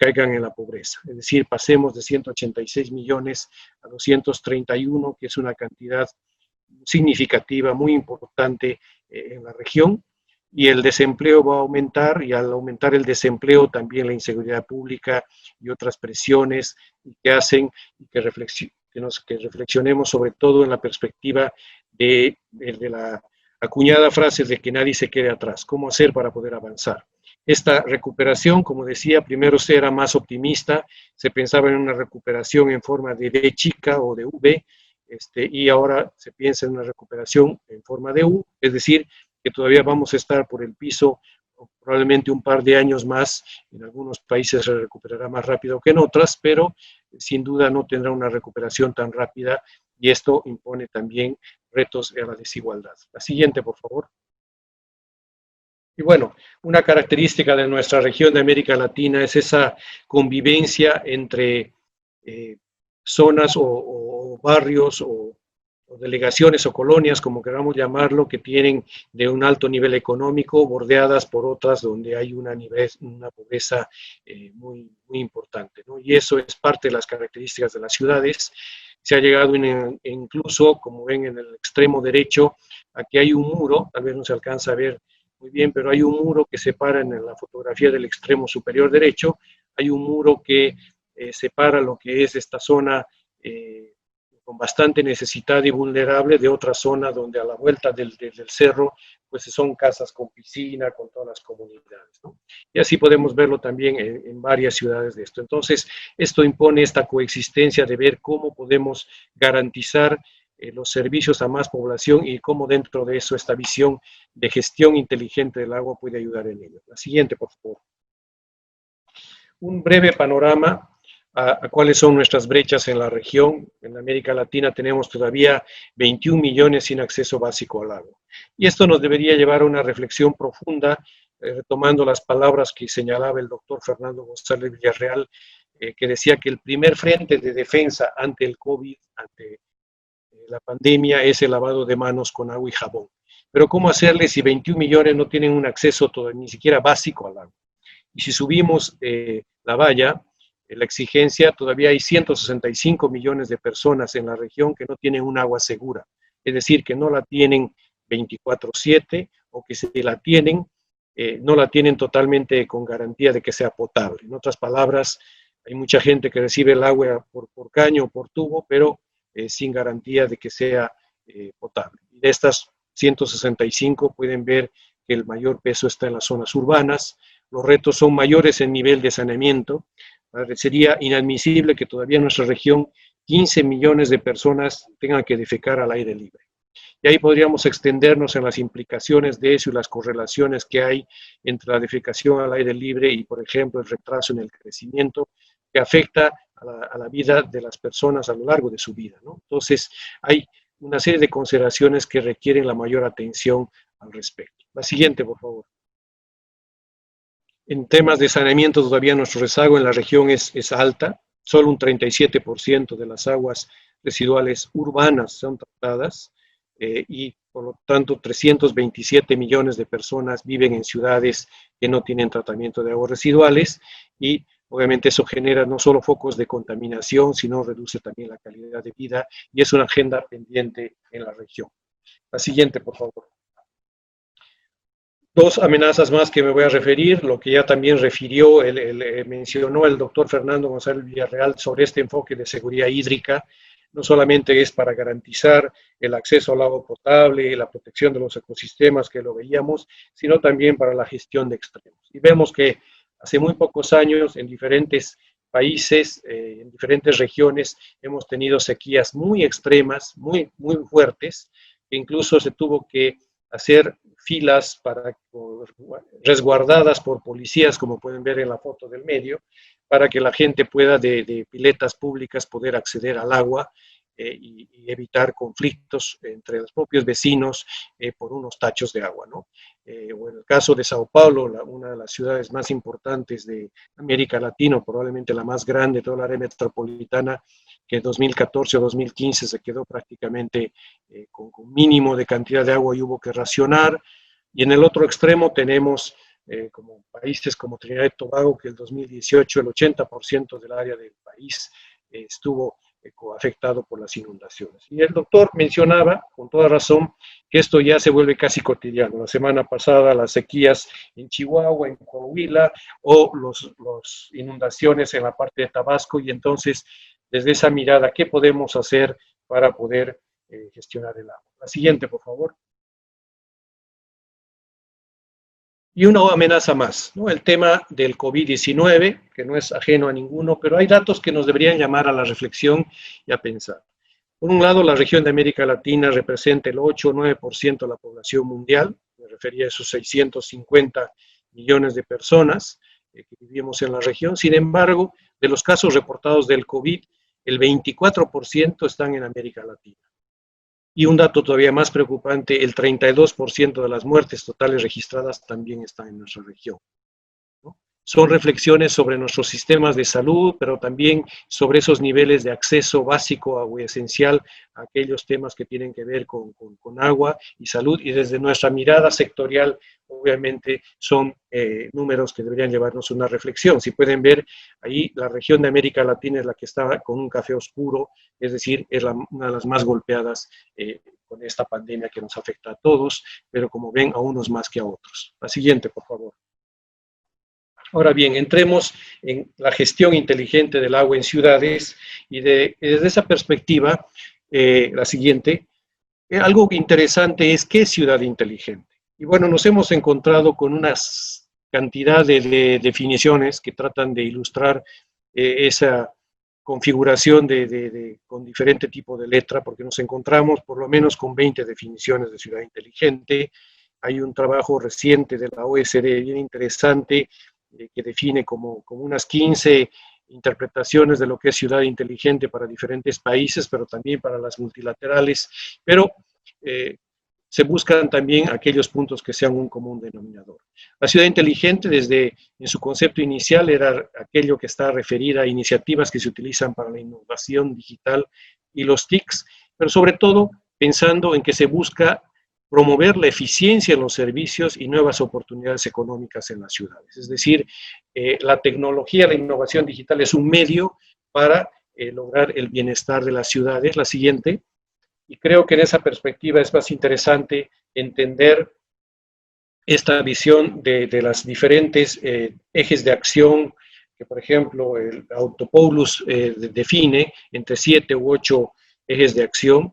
caigan en la pobreza. Es decir, pasemos de 186 millones a 231, que es una cantidad significativa, muy importante en la región. Y el desempleo va a aumentar, y al aumentar el desempleo también la inseguridad pública y otras presiones que hacen que reflexionemos sobre todo en la perspectiva de la acuñada frase de que nadie se quede atrás, cómo hacer para poder avanzar. Esta recuperación, como decía, primero se era más optimista, se pensaba en una recuperación en forma de V chica o de V, y ahora se piensa en una recuperación en forma de U, es decir, que todavía vamos a estar por el piso probablemente un par de años más. En algunos países se recuperará más rápido que en otras, pero sin duda no tendrá una recuperación tan rápida y esto impone también retos a la desigualdad. La siguiente, por favor. Y bueno, una característica de nuestra región de América Latina es esa convivencia entre zonas o barrios o delegaciones o colonias, como queramos llamarlo, que tienen de un alto nivel económico, bordeadas por otras donde hay una pobreza muy importante, ¿no? Y eso es parte de las características de las ciudades. Se ha llegado incluso, como ven en el extremo derecho, aquí hay un muro, tal vez no se alcanza a ver muy bien, pero hay un muro que separa en la fotografía del extremo superior derecho, hay un muro que separa lo que es esta zona con bastante necesidad y vulnerable de otra zona donde a la vuelta del cerro pues son casas con piscina, con todas las comunidades, ¿no? Y así podemos verlo también en varias ciudades de esto. Entonces, esto impone esta coexistencia de ver cómo podemos garantizar los servicios a más población y cómo dentro de eso esta visión de gestión inteligente del agua puede ayudar en ello. La siguiente, por favor. Un breve panorama a cuáles son nuestras brechas en la región. En América Latina tenemos todavía 21 millones sin acceso básico al agua. Y esto nos debería llevar a una reflexión profunda, retomando las palabras que señalaba el doctor Fernando González Villarreal, que decía que el primer frente de defensa ante el COVID, ante la pandemia, es el lavado de manos con agua y jabón. Pero ¿cómo hacerle si 21 millones no tienen un acceso ni siquiera básico al agua? Y si subimos la valla, la exigencia, todavía hay 165 millones de personas en la región que no tienen un agua segura, es decir, que no la tienen 24/7 o que si la tienen, no la tienen totalmente con garantía de que sea potable. En otras palabras, hay mucha gente que recibe el agua por caño o por tubo, pero sin garantía de que sea potable. Y de estas 165 pueden ver que el mayor peso está en las zonas urbanas, los retos son mayores en nivel de saneamiento. Sería inadmisible que todavía en nuestra región 15 millones de personas tengan que defecar al aire libre. Y ahí podríamos extendernos en las implicaciones de eso y las correlaciones que hay entre la defecación al aire libre y, por ejemplo, el retraso en el crecimiento que afecta a la vida de las personas a lo largo de su vida, ¿no? Entonces, hay una serie de consideraciones que requieren la mayor atención al respecto. La siguiente, por favor. En temas de saneamiento todavía nuestro rezago en la región es alta, solo un 37% de las aguas residuales urbanas son tratadas y por lo tanto 327 millones de personas viven en ciudades que no tienen tratamiento de aguas residuales y obviamente eso genera no solo focos de contaminación, sino reduce también la calidad de vida y es una agenda pendiente en la región. La siguiente, por favor. Dos amenazas más que me voy a referir, lo que ya también mencionó el doctor Fernando González Villarreal sobre este enfoque de seguridad hídrica. no solamente es para garantizar el acceso al agua potable, la protección de los ecosistemas que lo veíamos, sino también para la gestión de extremos. Y vemos que hace muy pocos años en diferentes países, en diferentes regiones, hemos tenido sequías muy extremas, muy fuertes, que incluso se tuvo que hacer filas resguardadas por policías, como pueden ver en la foto del medio, para que la gente pueda de piletas públicas poder acceder al agua y evitar conflictos entre los propios vecinos por unos tachos de agua, ¿no? O en el caso de Sao Paulo, una de las ciudades más importantes de América Latina, probablemente la más grande de toda la área metropolitana, que en 2014 o 2015 se quedó prácticamente con mínimo de cantidad de agua y hubo que racionar. Y en el otro extremo tenemos como países como Trinidad y Tobago, que en 2018 el 80% del área del país estuvo afectado por las inundaciones. Y el doctor mencionaba, con toda razón, que esto ya se vuelve casi cotidiano. La semana pasada las sequías en Chihuahua, en Coahuila, o las inundaciones en la parte de Tabasco, y entonces, desde esa mirada, ¿qué podemos hacer para poder gestionar el agua? La siguiente, por favor. Y una amenaza más, ¿no? El tema del COVID-19, que no es ajeno a ninguno, pero hay datos que nos deberían llamar a la reflexión y a pensar. Por un lado, la región de América Latina representa el 8 o 9% de la población mundial, me refería a esos 650 millones de personas que vivimos en la región. Sin embargo, de los casos reportados del COVID, el 24% están en América Latina. Y un dato todavía más preocupante, el 32% de las muertes totales registradas también están en nuestra región, ¿no? Son reflexiones sobre nuestros sistemas de salud, pero también sobre esos niveles de acceso básico o esencial a aquellos temas que tienen que ver con agua y salud. Y desde nuestra mirada sectorial, obviamente, son números que deberían llevarnos a una reflexión. Si pueden ver, ahí la región de América Latina es la que está con un café oscuro, es decir, es una de las más golpeadas con esta pandemia que nos afecta a todos, pero como ven, a unos más que a otros. La siguiente, por favor. Ahora bien, entremos en la gestión inteligente del agua en ciudades y desde esa perspectiva, la siguiente, algo interesante es ¿qué es ciudad inteligente? Y bueno, nos hemos encontrado con una cantidad de definiciones que tratan de ilustrar esa configuración con diferente tipo de letra, porque nos encontramos por lo menos con 20 definiciones de ciudad inteligente. Hay un trabajo reciente de la OSD bien interesante que define como unas 15 interpretaciones de lo que es ciudad inteligente para diferentes países, pero también para las multilaterales, pero se buscan también aquellos puntos que sean un común denominador. La ciudad inteligente, en su concepto inicial, era aquello que está referida a iniciativas que se utilizan para la innovación digital y los TICs, pero sobre todo pensando en que se busca promover la eficiencia en los servicios y nuevas oportunidades económicas en las ciudades. Es decir, la tecnología, la innovación digital es un medio para lograr el bienestar de las ciudades. La siguiente. Y creo que en esa perspectiva es más interesante entender esta visión de las diferentes ejes de acción que, por ejemplo, el Autopoulus define entre 7 u 8 ejes de acción,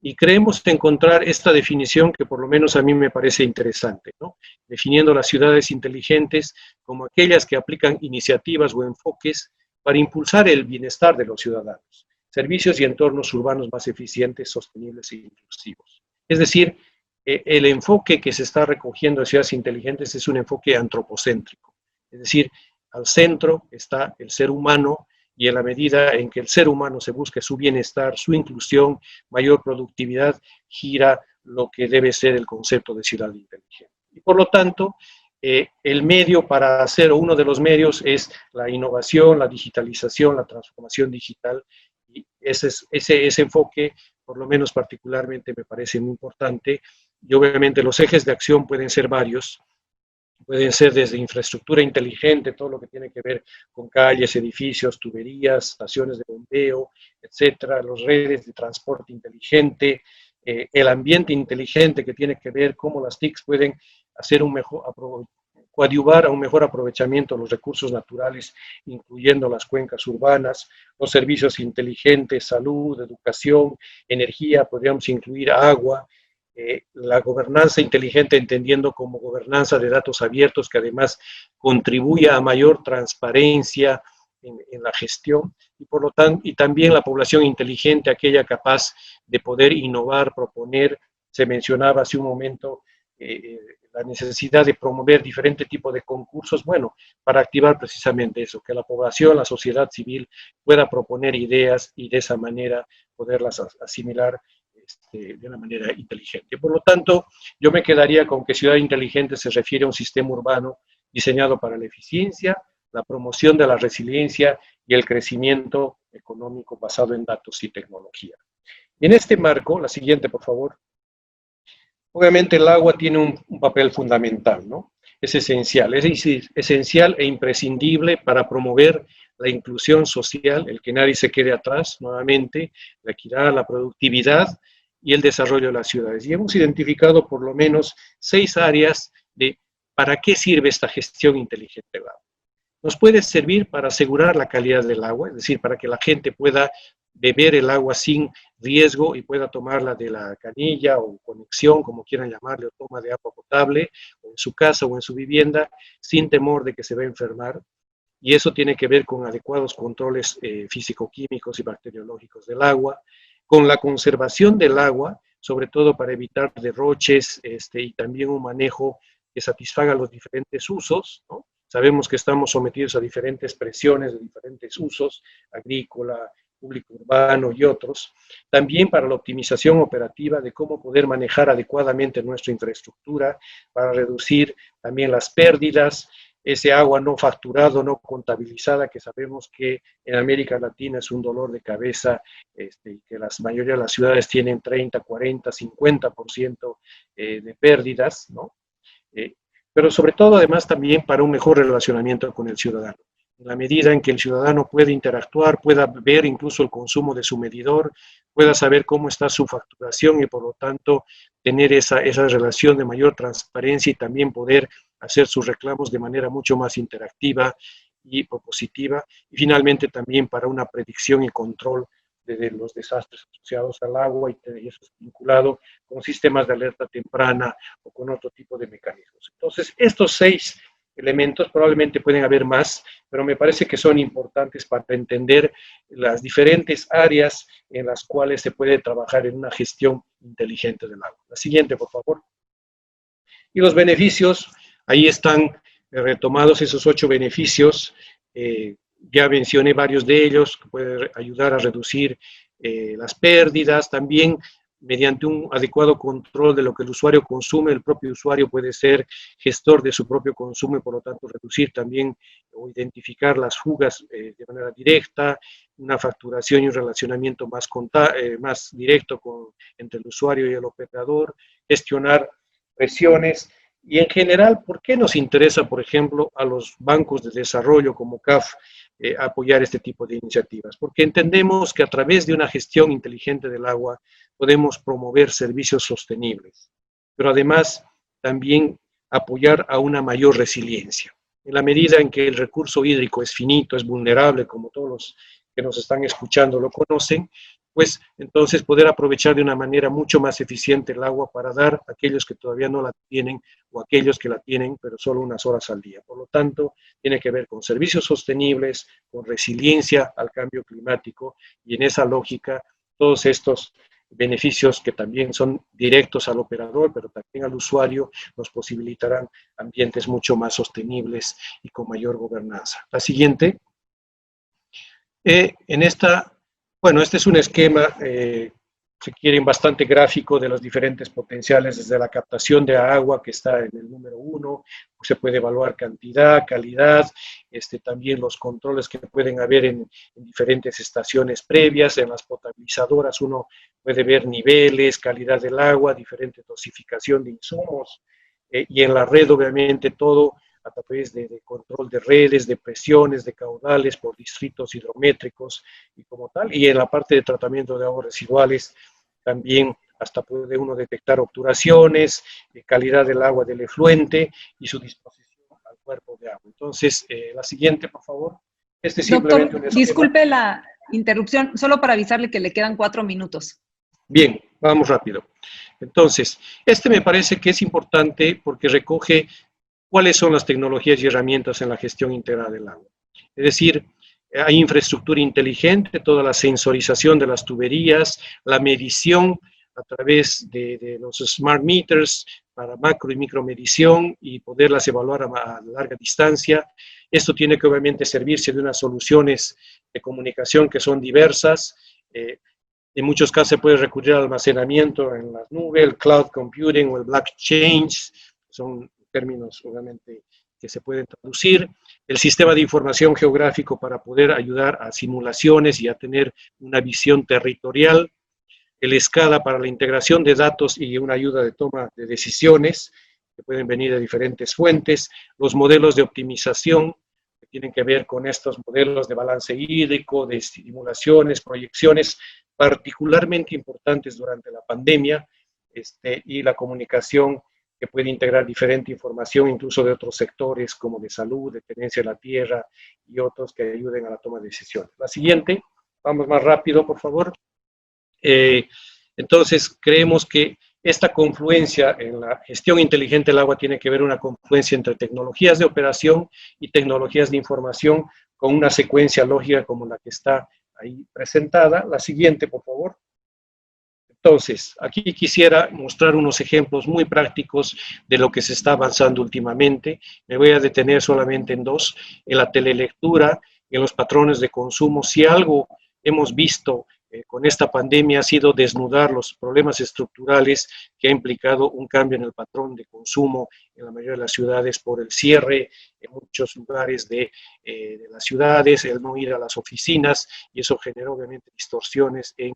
y creemos encontrar esta definición que por lo menos a mí me parece interesante, ¿no? Definiendo las ciudades inteligentes como aquellas que aplican iniciativas o enfoques para impulsar el bienestar de los ciudadanos, servicios y entornos urbanos más eficientes, sostenibles e inclusivos. Es decir, el enfoque que se está recogiendo de ciudades inteligentes es un enfoque antropocéntrico. Es decir, al centro está el ser humano, y en la medida en que el ser humano se busque su bienestar, su inclusión, mayor productividad, gira lo que debe ser el concepto de ciudad inteligente. Y por lo tanto, el medio para hacer, o uno de los medios, es la innovación, la digitalización, la transformación digital. Y ese enfoque, por lo menos particularmente, me parece muy importante. Y obviamente los ejes de acción pueden ser varios. Pueden ser desde infraestructura inteligente, todo lo que tiene que ver con calles, edificios, tuberías, estaciones de bombeo, etcétera, las redes de transporte inteligente, el ambiente inteligente que tiene que ver cómo las TICs pueden hacer un mejor coadyuvar a un mejor aprovechamiento de los recursos naturales, incluyendo las cuencas urbanas, los servicios inteligentes, salud, educación, energía, podríamos incluir agua, la gobernanza inteligente entendiendo como gobernanza de datos abiertos que además contribuya a mayor transparencia en la gestión y por lo tanto, y también la población inteligente, aquella capaz de poder innovar, proponer. Se mencionaba hace un momento la necesidad de promover diferentes tipos de concursos, bueno, para activar precisamente eso, que la población, la sociedad civil pueda proponer ideas y de esa manera poderlas asimilar de una manera inteligente. Por lo tanto, yo me quedaría con que ciudad inteligente se refiere a un sistema urbano diseñado para la eficiencia, la promoción de la resiliencia y el crecimiento económico basado en datos y tecnología. Y en este marco, la siguiente, por favor. Obviamente el agua tiene un papel fundamental, ¿no? Es esencial, es esencial e imprescindible para promover la inclusión social, el que nadie se quede atrás, nuevamente, la equidad, la productividad y el desarrollo de las ciudades. Y hemos identificado por lo menos 6 áreas de para qué sirve esta gestión inteligente del agua. Nos puede servir para asegurar la calidad del agua, es decir, para que la gente pueda beber el agua sin riesgo y pueda tomarla de la canilla o conexión, como quieran llamarle, o toma de agua potable, o en su casa o en su vivienda, sin temor de que se va a enfermar. Y eso tiene que ver con adecuados controles físico-químicos y bacteriológicos del agua, con la conservación del agua, sobre todo para evitar derroches y también un manejo que satisfaga los diferentes usos, ¿no? Sabemos que estamos sometidos a diferentes presiones de diferentes usos, agrícola, público urbano y otros. También para la optimización operativa de cómo poder manejar adecuadamente nuestra infraestructura, para reducir también las pérdidas, ese agua no facturado, no contabilizada, que sabemos que en América Latina es un dolor de cabeza, y que la mayoría de las ciudades tienen 30, 40, 50% de pérdidas, ¿no? Pero sobre todo además también para un mejor relacionamiento con el ciudadano. En la medida en que el ciudadano puede interactuar, pueda ver incluso el consumo de su medidor, pueda saber cómo está su facturación y por lo tanto tener esa relación de mayor transparencia y también poder hacer sus reclamos de manera mucho más interactiva y propositiva. Y finalmente también para una predicción y control de los desastres asociados al agua y eso es vinculado con sistemas de alerta temprana o con otro tipo de mecanismos. Entonces, estos 6 elementos, probablemente pueden haber más, pero me parece que son importantes para entender las diferentes áreas en las cuales se puede trabajar en una gestión inteligente del agua. La siguiente, por favor. Y los beneficios, ahí están retomados esos 8 beneficios. Ya mencioné varios de ellos, que puede ayudar a reducir las pérdidas, también mediante un adecuado control de lo que el usuario consume, el propio usuario puede ser gestor de su propio consumo y por lo tanto reducir también o identificar las fugas de manera directa, una facturación y un relacionamiento más directo entre el usuario y el operador, gestionar presiones. Y en general, ¿por qué nos interesa, por ejemplo, a los bancos de desarrollo como CAF apoyar este tipo de iniciativas? Porque entendemos que a través de una gestión inteligente del agua podemos promover servicios sostenibles, pero además también apoyar a una mayor resiliencia. En la medida en que el recurso hídrico es finito, es vulnerable, como todos los que nos están escuchando lo conocen, pues entonces poder aprovechar de una manera mucho más eficiente el agua para dar a aquellos que todavía no la tienen o aquellos que la tienen, pero solo unas horas al día. Por lo tanto, tiene que ver con servicios sostenibles, con resiliencia al cambio climático y en esa lógica todos estos beneficios que también son directos al operador, pero también al usuario, nos posibilitarán ambientes mucho más sostenibles y con mayor gobernanza. La siguiente. Este es un esquema, si quieren, bastante gráfico de los diferentes potenciales, desde la captación de agua, que está en el número 1, se puede evaluar cantidad, calidad, también los controles que pueden haber en diferentes estaciones previas, en las potabilizadoras uno puede ver niveles, calidad del agua, diferente dosificación de insumos, y en la red obviamente todo a través de control de redes, de presiones, de caudales por distritos hidrométricos y como tal. Y en la parte de tratamiento de aguas residuales también hasta puede uno detectar obturaciones, calidad del agua del efluente y su disposición cuerpo de agua. Entonces, la siguiente, por favor. Este es simplemente Doctor, disculpe la interrupción, solo para avisarle que le quedan 4 minutos. Bien, vamos rápido. Entonces, este me parece que es importante porque recoge cuáles son las tecnologías y herramientas en la gestión integral del agua. Es decir, hay infraestructura inteligente, toda la sensorización de las tuberías, la medición a través de los smart meters para macro y micromedición y poderlas evaluar a larga distancia. Esto tiene que obviamente servirse de unas soluciones de comunicación que son diversas. En muchos casos se puede recurrir al almacenamiento en la nube, el cloud computing o el blockchain, son términos obviamente que se pueden traducir. El sistema de información geográfico para poder ayudar a simulaciones y a tener una visión territorial. El SCADA para la integración de datos y una ayuda de toma de decisiones que pueden venir de diferentes fuentes. Los modelos de optimización que tienen que ver con estos modelos de balance hídrico, de simulaciones, proyecciones, particularmente importantes durante la pandemia, y la comunicación que puede integrar diferente información, incluso de otros sectores como de salud, de tenencia de la tierra y otros que ayuden a la toma de decisiones. La siguiente, vamos más rápido, por favor. Entonces, creemos que esta confluencia en la gestión inteligente del agua tiene que ver una confluencia entre tecnologías de operación y tecnologías de información con una secuencia lógica como la que está ahí presentada. La siguiente, por favor. Entonces, aquí quisiera mostrar unos ejemplos muy prácticos de lo que se está avanzando últimamente. Me voy a detener solamente en dos, en la telelectura, en los patrones de consumo. Si algo hemos visto con esta pandemia ha sido desnudar los problemas estructurales que ha implicado un cambio en el patrón de consumo en la mayoría de las ciudades por el cierre en muchos lugares de las ciudades, el no ir a las oficinas, y eso generó obviamente distorsiones en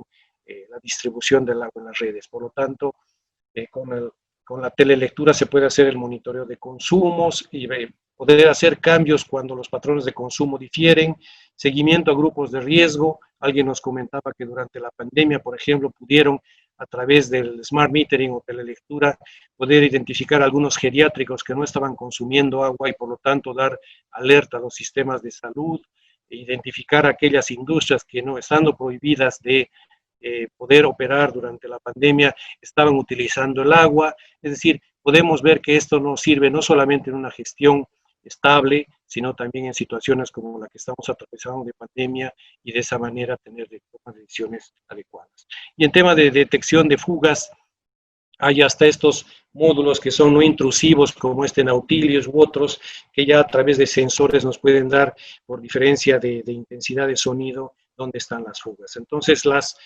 la distribución del agua en las redes. Por lo tanto, con la telelectura se puede hacer el monitoreo de consumos y poder hacer cambios cuando los patrones de consumo difieren, seguimiento a grupos de riesgo. Alguien nos comentaba que durante la pandemia, por ejemplo, pudieron a través del smart metering o telelectura poder identificar algunos geriátricos que no estaban consumiendo agua y por lo tanto dar alerta a los sistemas de salud, e identificar aquellas industrias que no estando prohibidas de poder operar durante la pandemia, estaban utilizando el agua. Es decir, podemos ver que esto nos sirve no solamente en una gestión estable, sino también en situaciones como la que estamos atravesando de pandemia y de esa manera tener decisiones adecuadas. Y en tema de detección de fugas, hay hasta estos módulos que son no intrusivos como este Nautilus u otros que ya a través de sensores nos pueden dar por diferencia de intensidad de sonido dónde están las fugas. Entonces las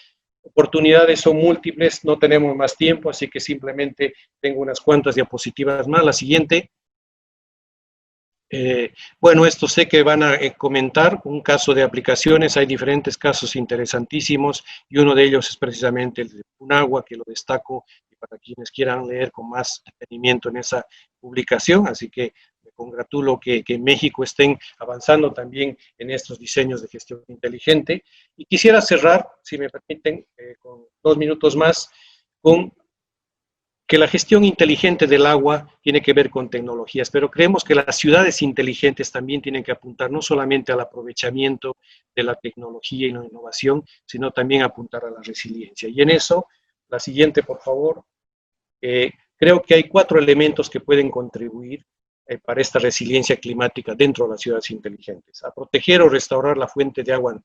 oportunidades son múltiples, no tenemos más tiempo, así que simplemente tengo unas cuantas diapositivas más. La siguiente. Bueno, esto sé que van a comentar un caso de aplicaciones, hay diferentes casos interesantísimos y uno de ellos es precisamente el de Punagua, que lo destaco para quienes quieran leer con más detenimiento en esa publicación, así que me congratulo que en México estén avanzando también en estos diseños de gestión inteligente. Y quisiera cerrar, si me permiten, con 2 minutos más, con que la gestión inteligente del agua tiene que ver con tecnologías, pero creemos que las ciudades inteligentes también tienen que apuntar no solamente al aprovechamiento de la tecnología y la innovación, sino también apuntar a la resiliencia. Y en eso, la siguiente, por favor. Creo que hay 4 elementos que pueden contribuir para esta resiliencia climática dentro de las ciudades inteligentes. A proteger o restaurar la fuente de agua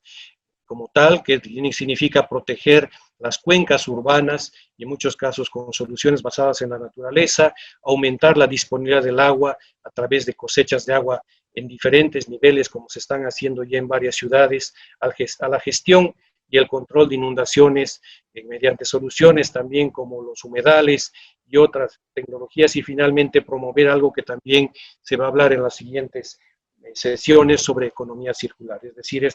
como tal, que significa proteger las cuencas urbanas y en muchos casos con soluciones basadas en la naturaleza, aumentar la disponibilidad del agua a través de cosechas de agua en diferentes niveles, como se están haciendo ya en varias ciudades, a la gestión y el control de inundaciones mediante soluciones también como los humedales y otras tecnologías, y finalmente promover algo que también se va a hablar en las siguientes sesiones sobre economía circular, es decir,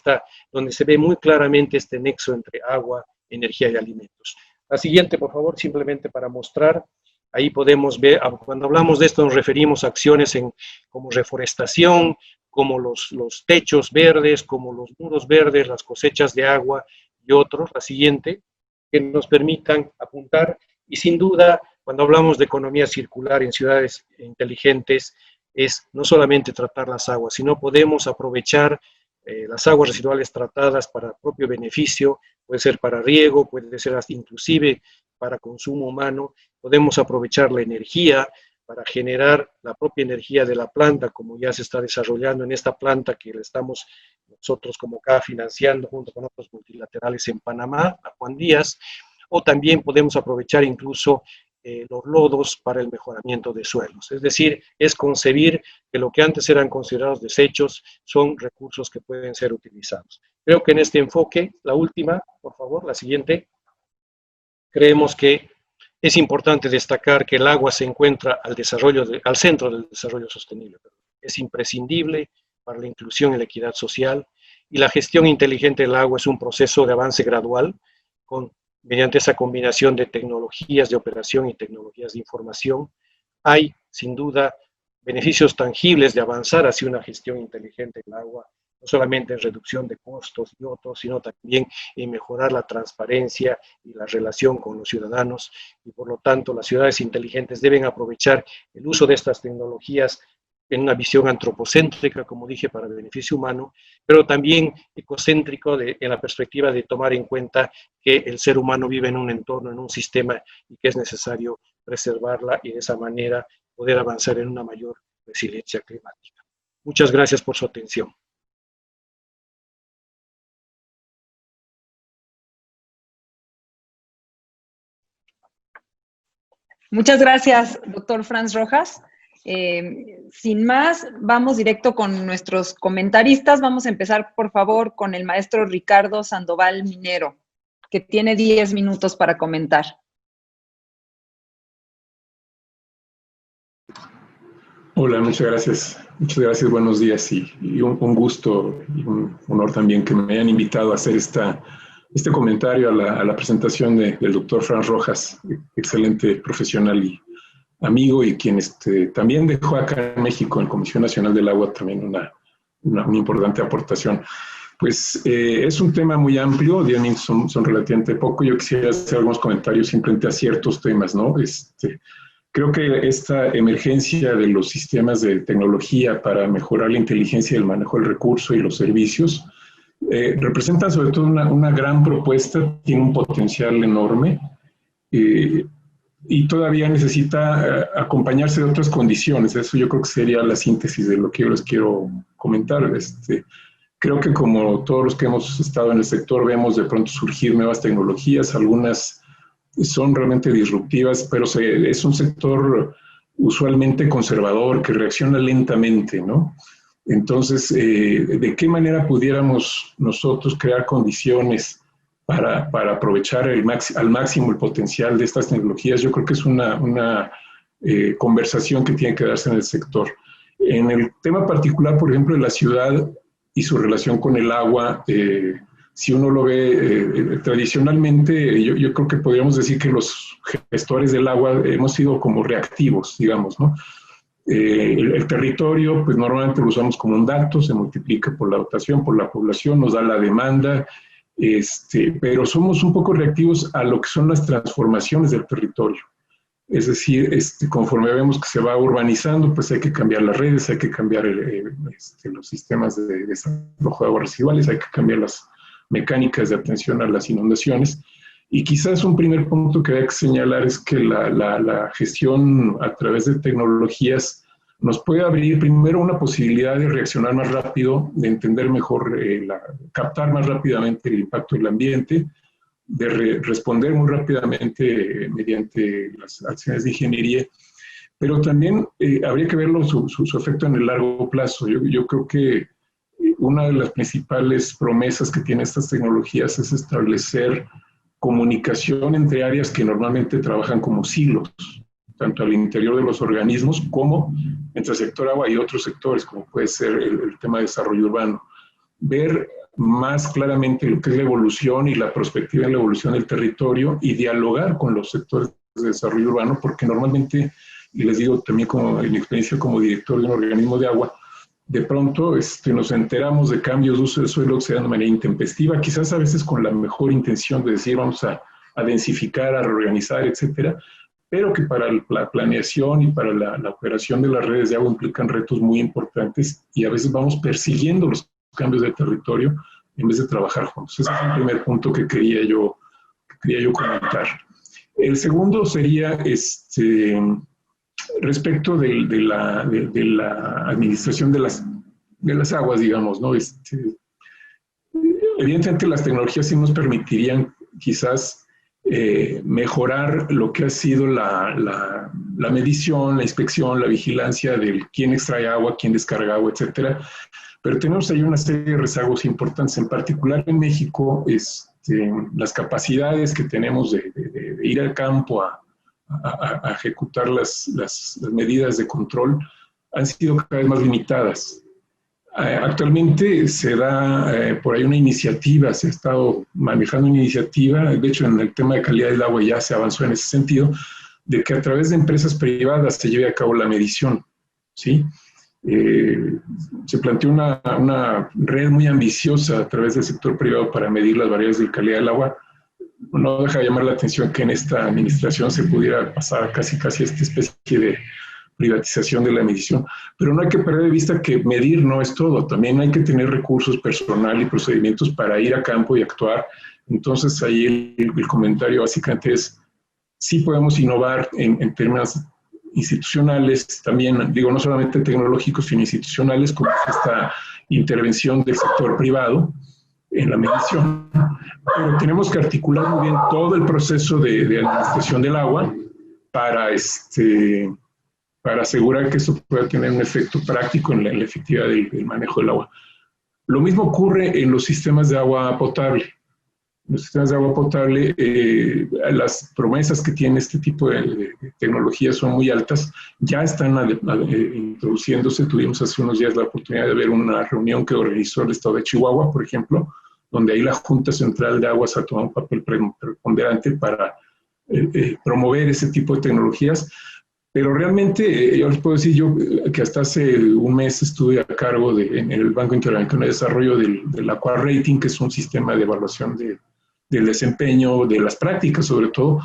donde se ve muy claramente este nexo entre agua, energía y alimentos. La siguiente, por favor, simplemente para mostrar, ahí podemos ver, cuando hablamos de esto nos referimos a acciones como reforestación, como los techos verdes, como los muros verdes, las cosechas de agua y otros. La siguiente, que nos permitan apuntar, y sin duda, cuando hablamos de economía circular en ciudades inteligentes, es no solamente tratar las aguas, sino podemos aprovechar las aguas residuales tratadas para propio beneficio, puede ser para riego, puede ser hasta inclusive para consumo humano, podemos aprovechar la energía para generar la propia energía de la planta, como ya se está desarrollando en esta planta que le estamos nosotros como CAA financiando junto con otros multilaterales en Panamá, a Juan Díaz, o también podemos aprovechar incluso los lodos para el mejoramiento de suelos. Es decir, es concebir que lo que antes eran considerados desechos son recursos que pueden ser utilizados. Creo que en este enfoque, la última, por favor, la siguiente, creemos que es importante destacar que el agua se encuentra al centro del desarrollo sostenible. Es imprescindible para la inclusión y la equidad social, y la gestión inteligente del agua es un proceso de avance gradual mediante esa combinación de tecnologías de operación y tecnologías de información. Hay, sin duda, beneficios tangibles de avanzar hacia una gestión inteligente del agua, no solamente en reducción de costos y otros, sino también en mejorar la transparencia y la relación con los ciudadanos. Y por lo tanto, las ciudades inteligentes deben aprovechar el uso de estas tecnologías en una visión antropocéntrica, como dije, para el beneficio humano, pero también ecocéntrico en la perspectiva de tomar en cuenta que el ser humano vive en un entorno, en un sistema, y que es necesario preservarla y de esa manera poder avanzar en una mayor resiliencia climática. Muchas gracias por su atención. Muchas gracias, doctor Franz Rojas. Sin más, vamos directo con nuestros comentaristas. Vamos a empezar, por favor, con el maestro Ricardo Sandoval Minero, que tiene 10 minutos para comentar. Hola, muchas gracias. Muchas gracias, buenos días y un gusto y un honor también que me hayan invitado a hacer este comentario a la presentación del doctor Franz Rojas, excelente profesional y amigo, y quien también dejó acá en México, en Comisión Nacional del Agua, también una importante aportación. Pues es un tema muy amplio, 10 minutos son relativamente poco. Yo quisiera hacer algunos comentarios simplemente a ciertos temas, ¿no? Creo que esta emergencia de los sistemas de tecnología para mejorar la inteligencia y el manejo del recurso y los servicios representa sobre todo una gran propuesta, tiene un potencial enorme, y todavía necesita acompañarse de otras condiciones. Eso yo creo que sería la síntesis de lo que yo les quiero comentar. Creo que como todos los que hemos estado en el sector, vemos de pronto surgir nuevas tecnologías, algunas son realmente disruptivas, pero es un sector usualmente conservador, que reacciona lentamente, ¿no? Entonces, ¿de qué manera pudiéramos nosotros crear condiciones para aprovechar al máximo el potencial de estas tecnologías? Yo creo que es una conversación que tiene que darse en el sector. En el tema particular, por ejemplo, de la ciudad y su relación con el agua, si uno lo ve tradicionalmente, yo creo que podríamos decir que los gestores del agua hemos sido como reactivos, digamos, ¿no? El territorio, pues normalmente lo usamos como un dato, se multiplica por la dotación, por la población, nos da la demanda, pero somos un poco reactivos a lo que son las transformaciones del territorio. Es decir, conforme vemos que se va urbanizando, pues hay que cambiar las redes, hay que cambiar los sistemas de desalojo de aguas residuales, hay que cambiar las mecánicas de atención a las inundaciones. Y quizás un primer punto que hay que señalar es que la gestión a través de tecnologías nos puede abrir primero una posibilidad de reaccionar más rápido, de entender mejor, captar más rápidamente el impacto del ambiente, de responder muy rápidamente mediante las acciones de ingeniería, pero también habría que verlo su efecto en el largo plazo. Yo creo que una de las principales promesas que tienen estas tecnologías es establecer comunicación entre áreas que normalmente trabajan como silos, tanto al interior de los organismos como entre el sector agua y otros sectores, como puede ser el tema de desarrollo urbano. Ver más claramente lo que es la evolución y la perspectiva de la evolución del territorio y dialogar con los sectores de desarrollo urbano, porque normalmente, y les digo también como en mi experiencia como director de un organismo de agua, de pronto nos enteramos de cambios de uso del suelo que se dan de manera intempestiva, quizás a veces con la mejor intención de decir vamos a densificar, a reorganizar, etcétera, pero que para la planeación y para la operación de las redes de agua implican retos muy importantes y a veces vamos persiguiendo los cambios de territorio en vez de trabajar juntos. Ese es el primer punto que quería yo comentar. El segundo sería respecto de la administración de las aguas, digamos, ¿no? Evidentemente las tecnologías sí nos permitirían quizás mejorar lo que ha sido la medición, la inspección, la vigilancia de quién extrae agua, quién descarga agua, etcétera. Pero tenemos ahí una serie de rezagos importantes, en particular en México, las capacidades que tenemos de ir al campo a ejecutar las medidas de control han sido cada vez más limitadas. Actualmente se da por ahí una iniciativa, se ha estado manejando una iniciativa, de hecho en el tema de calidad del agua ya se avanzó en ese sentido, de que a través de empresas privadas se lleve a cabo la medición, ¿sí? Se planteó una red muy ambiciosa a través del sector privado para medir las variables de calidad del agua. No deja de llamar la atención que en esta administración se pudiera pasar casi a esta especie de privatización de la medición, pero no hay que perder de vista que medir no es todo, también hay que tener recursos, personal y procedimientos para ir a campo y actuar. Entonces ahí el comentario básicamente es, sí podemos innovar en términos institucionales, también digo no solamente tecnológicos, sino institucionales, como esta intervención del sector privado en la medición, pero tenemos que articular muy bien todo el proceso de administración del agua para asegurar que eso pueda tener un efecto práctico en la efectividad del manejo del agua. Lo mismo ocurre en los sistemas de agua potable. En los sistemas de agua potable, las promesas que tiene este tipo de tecnologías son muy altas, ya están introduciéndose. Tuvimos hace unos días la oportunidad de ver una reunión que organizó el estado de Chihuahua, por ejemplo, donde ahí la Junta Central de Aguas ha tomado un papel preponderante para promover ese tipo de tecnologías. Pero realmente, yo les puedo decir, yo que hasta hace un mes estuve a cargo en el Banco Interamericano de Desarrollo del Aqua Rating, que es un sistema de evaluación del desempeño, de las prácticas sobre todo.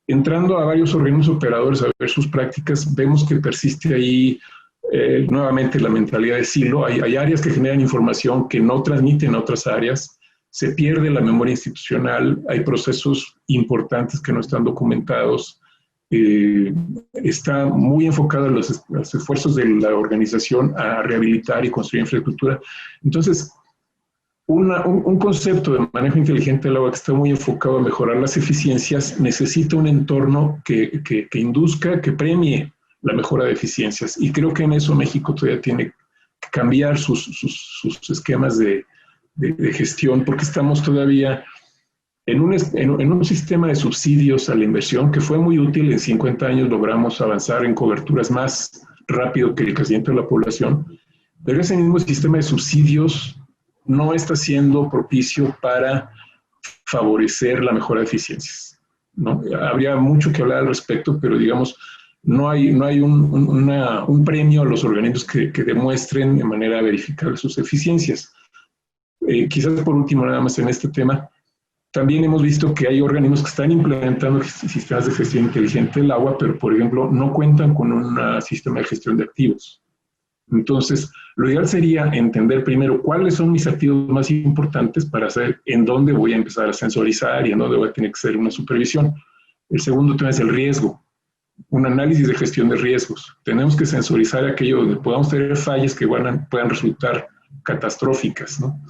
Entrando a varios organismos operadores a ver sus prácticas, vemos que persiste ahí nuevamente la mentalidad de silo. Hay áreas que generan información que no transmiten a otras áreas, se pierde la memoria institucional, hay procesos importantes que no están documentados. Está muy enfocado en los esfuerzos de la organización a rehabilitar y construir infraestructura. Entonces, un concepto de manejo inteligente del agua que está muy enfocado a mejorar las eficiencias necesita un entorno que induzca, que premie la mejora de eficiencias. Y creo que en eso México todavía tiene que cambiar sus esquemas de gestión, porque estamos todavía en un sistema de subsidios a la inversión que fue muy útil. En 50 años logramos avanzar en coberturas más rápido que el crecimiento de la población, pero ese mismo sistema de subsidios no está siendo propicio para favorecer la mejora de eficiencias, ¿no? Habría mucho que hablar al respecto, pero digamos, no hay un premio a los organismos que demuestren de manera verificable sus eficiencias. Quizás por último, nada más en este tema, también hemos visto que hay organismos que están implementando sistemas de gestión inteligente del agua, pero, por ejemplo, no cuentan con un sistema de gestión de activos. Entonces, lo ideal sería entender primero cuáles son mis activos más importantes para saber en dónde voy a empezar a sensorizar y en dónde voy a tener que hacer una supervisión. El segundo tema es el riesgo, un análisis de gestión de riesgos. Tenemos que sensorizar aquello donde podamos tener fallas que puedan resultar catastróficas, ¿no?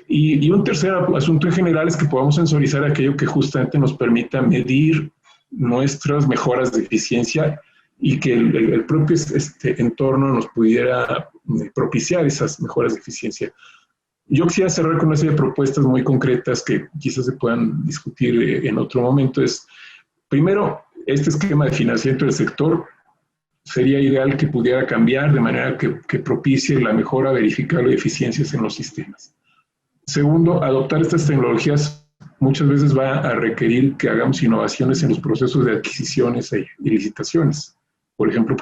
Y un tercer asunto en general es que podamos sensorizar aquello que justamente nos permita medir nuestras mejoras de eficiencia y que el propio entorno nos pudiera propiciar esas mejoras de eficiencia. Yo quisiera cerrar con una serie de propuestas muy concretas que quizás se puedan discutir en otro momento. Primero, este esquema de financiamiento del sector sería ideal que pudiera cambiar de manera que propicie la mejora verificable de eficiencias en los sistemas. Segundo, adoptar estas tecnologías muchas veces va a requerir que hagamos innovaciones en los procesos de adquisiciones y licitaciones. Por ejemplo,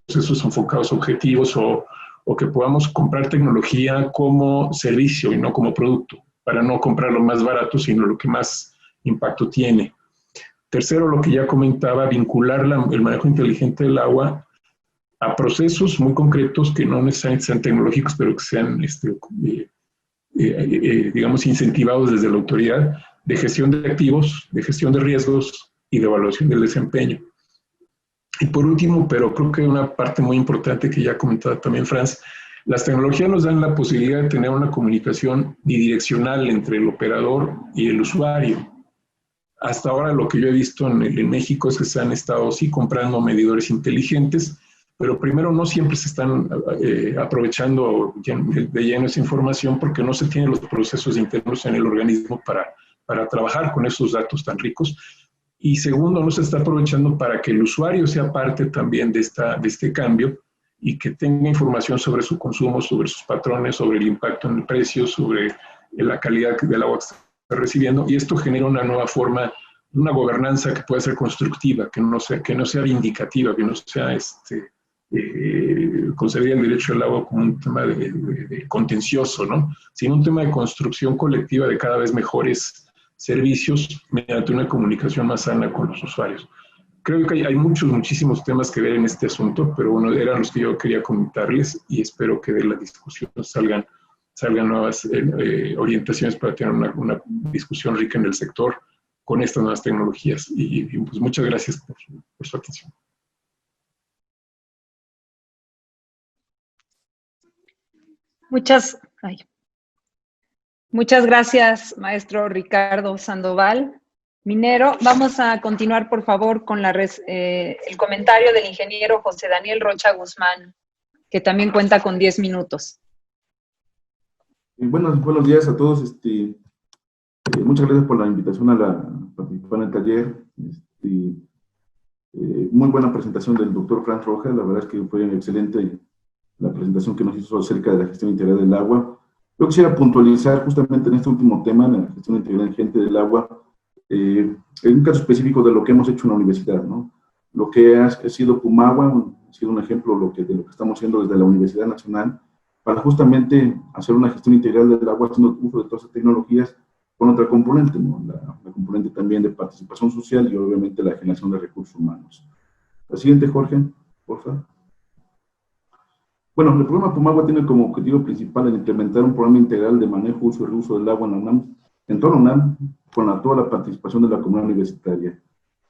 procesos enfocados a objetivos o que podamos comprar tecnología como servicio y no como producto, para no comprar lo más barato, sino lo que más impacto tiene. Tercero, lo que ya comentaba, vincular el manejo inteligente del agua a procesos muy concretos que no necesariamente sean tecnológicos, pero que sean, digamos, incentivados desde la autoridad, de gestión de activos, de gestión de riesgos y de evaluación del desempeño. Y por último, pero creo que una parte muy importante que ya comentaba también Franz, las tecnologías nos dan la posibilidad de tener una comunicación bidireccional entre el operador y el usuario. Hasta ahora lo que yo he visto en México es que se han estado sí comprando medidores inteligentes, pero primero no siempre se están aprovechando de lleno esa información porque no se tienen los procesos internos en el organismo para trabajar con esos datos tan ricos. Y segundo, no se está aprovechando para que el usuario sea parte también de este cambio y que tenga información sobre su consumo, sobre sus patrones, sobre el impacto en el precio, sobre la calidad del agua que está recibiendo. Y esto genera una nueva forma, una gobernanza que pueda ser constructiva, que no sea vindicativa, que no sea concebir el derecho al agua como un tema de contencioso, ¿no? Sino un tema de construcción colectiva de cada vez mejores servicios mediante una comunicación más sana con los usuarios. Creo que hay muchísimos temas que ver en este asunto, pero bueno, eran los que yo quería comentarles y espero que de la discusión salgan nuevas orientaciones para tener una discusión rica en el sector con estas nuevas tecnologías. Y pues muchas gracias por su atención. Muchas gracias, maestro Ricardo Sandoval Minero. Vamos a continuar, por favor, con el comentario del ingeniero José Daniel Rocha Guzmán, que también cuenta con 10 minutos. Buenos días a todos. Muchas gracias por la invitación a participar en el taller. Muy buena presentación del doctor Franz Rojas. La verdad es que fue excelente la presentación que nos hizo acerca de la gestión integral del agua. Yo quisiera puntualizar justamente en este último tema, la gestión inteligente del agua, en un caso específico de lo que hemos hecho en la universidad, ¿no? Lo que ha sido Pumagua, ha sido un ejemplo de lo que estamos haciendo desde la Universidad Nacional, para justamente hacer una gestión integral del agua, haciendo uso de todas las tecnologías, con otra componente, ¿no? La componente también de participación social y obviamente la generación de recursos humanos. La siguiente, Jorge, por favor. Bueno, el programa Pumagua tiene como objetivo principal el implementar un programa integral de manejo, uso y reuso del agua en la UNAM, en toda la UNAM, con toda la participación de la comunidad universitaria.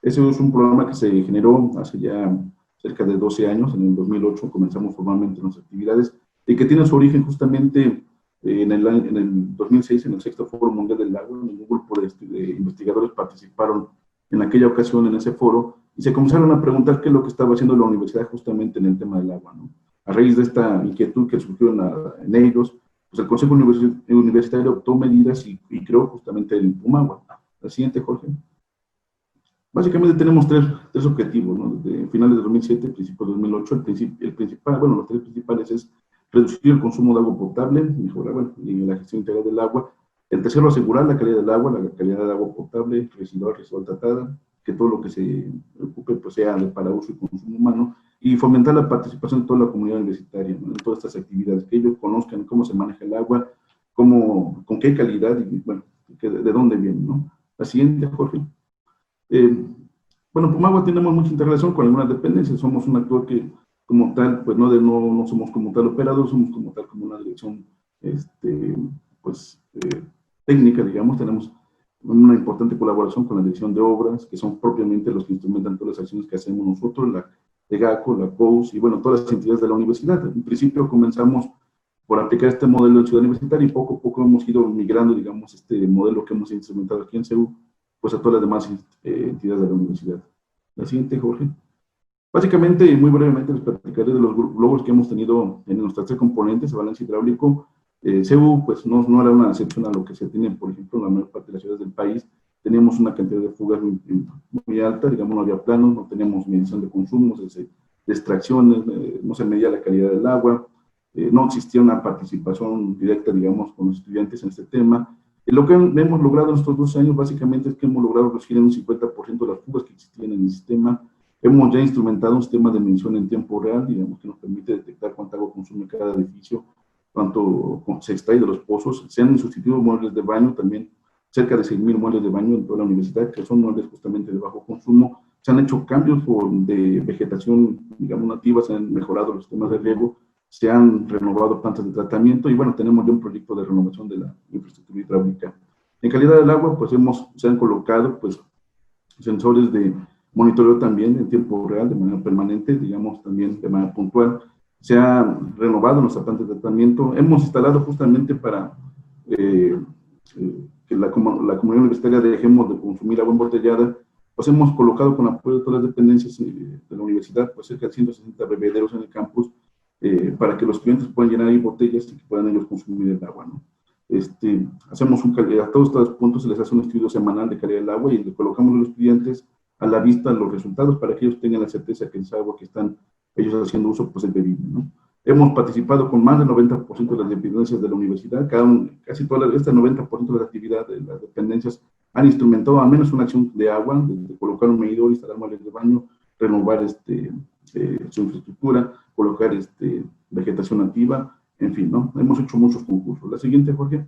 Ese es un programa que se generó hace ya cerca de 12 años, en el 2008 comenzamos formalmente nuestras actividades, y que tiene su origen justamente en el 2006, en el sexto Foro Mundial del Agua. Un grupo de investigadores participaron en aquella ocasión en ese foro, y se comenzaron a preguntar qué es lo que estaba haciendo la universidad justamente en el tema del agua, ¿no? A raíz de esta inquietud que surgió en ellos, pues el Consejo Universitario adoptó medidas y creó justamente el Pumagua. La siguiente, Jorge. Básicamente tenemos tres objetivos, ¿no? Desde finales de 2007, principios de 2008, el principal, bueno, los tres principales es reducir el consumo de agua potable, mejorar la gestión integral del agua. El tercero, asegurar la calidad del agua, la calidad del agua potable, residual tratada, que todo lo que se ocupe pues, sea para uso y consumo humano, y fomentar la participación de toda la comunidad universitaria, ¿no? En todas estas actividades, que ellos conozcan cómo se maneja el agua, con qué calidad y, bueno, de dónde viene, ¿no? La siguiente, Jorge. Bueno, Pumagua tenemos mucha interrelación con algunas dependencias. Somos un actor que, como tal, pues no somos como tal operador, somos como tal como una dirección, técnica, digamos. Tenemos una importante colaboración con la dirección de obras, que son propiamente los que instrumentan todas las acciones que hacemos nosotros, la EGACO, la COUS y, bueno, todas las entidades de la universidad. En principio comenzamos por aplicar este modelo de ciudad universitaria y poco a poco hemos ido migrando, digamos, este modelo que hemos instrumentado aquí en CEU, pues a todas las demás entidades de la universidad. La siguiente, Jorge. Básicamente, y muy brevemente, les platicaré de los logros que hemos tenido en nuestras tres componentes, el balance hidráulico. CEU, pues no era una excepción a lo que se tiene, por ejemplo, en la mayor parte de las ciudades del país. Teníamos una cantidad de fugas muy alta, digamos, no había planos, no teníamos medición de consumos, de extracciones, no se medía la calidad del agua, no existía una participación directa, digamos, con los estudiantes en este tema. Lo que hemos logrado en estos 2 años, básicamente, es que hemos logrado reducir en un 50% de las fugas que existían en el sistema. Hemos ya instrumentado un sistema de medición en tiempo real, digamos, que nos permite detectar cuánta agua consume cada edificio, cuánto se extrae de los pozos. Se han sustituido muebles de baño también cerca de 6,000 muebles de baño en toda la universidad, que son muebles justamente de bajo consumo. Se han hecho cambios de vegetación, digamos, nativa, se han mejorado los sistemas de riego, se han renovado plantas de tratamiento y bueno, tenemos ya un proyecto de renovación de la infraestructura hidráulica. En calidad del agua, pues se han colocado pues sensores de monitoreo también en tiempo real, de manera permanente, digamos también de manera puntual. Se ha renovado nuestra planta de tratamiento. Hemos instalado justamente para que la comunidad universitaria dejemos de consumir agua embotellada, pues hemos colocado con apoyo de todas las dependencias de la universidad, pues cerca de 160 bebederos en el campus, para que los estudiantes puedan llenar ahí botellas y que puedan ellos consumir el agua, ¿no? Hacemos a todos estos puntos se les hace un estudio semanal de calidad del agua y le colocamos a los estudiantes a la vista los resultados para que ellos tengan la certeza que esa agua que están ellos haciendo uso pues es bebible, ¿no? Hemos participado con más del 90% de las dependencias de la universidad, casi todas este 90% de la actividad de las dependencias han instrumentado al menos una acción de agua, de colocar un medidor, instalar muebles de baño, renovar su infraestructura, colocar vegetación nativa, en fin, ¿no? Hemos hecho muchos concursos. La siguiente, Jorge.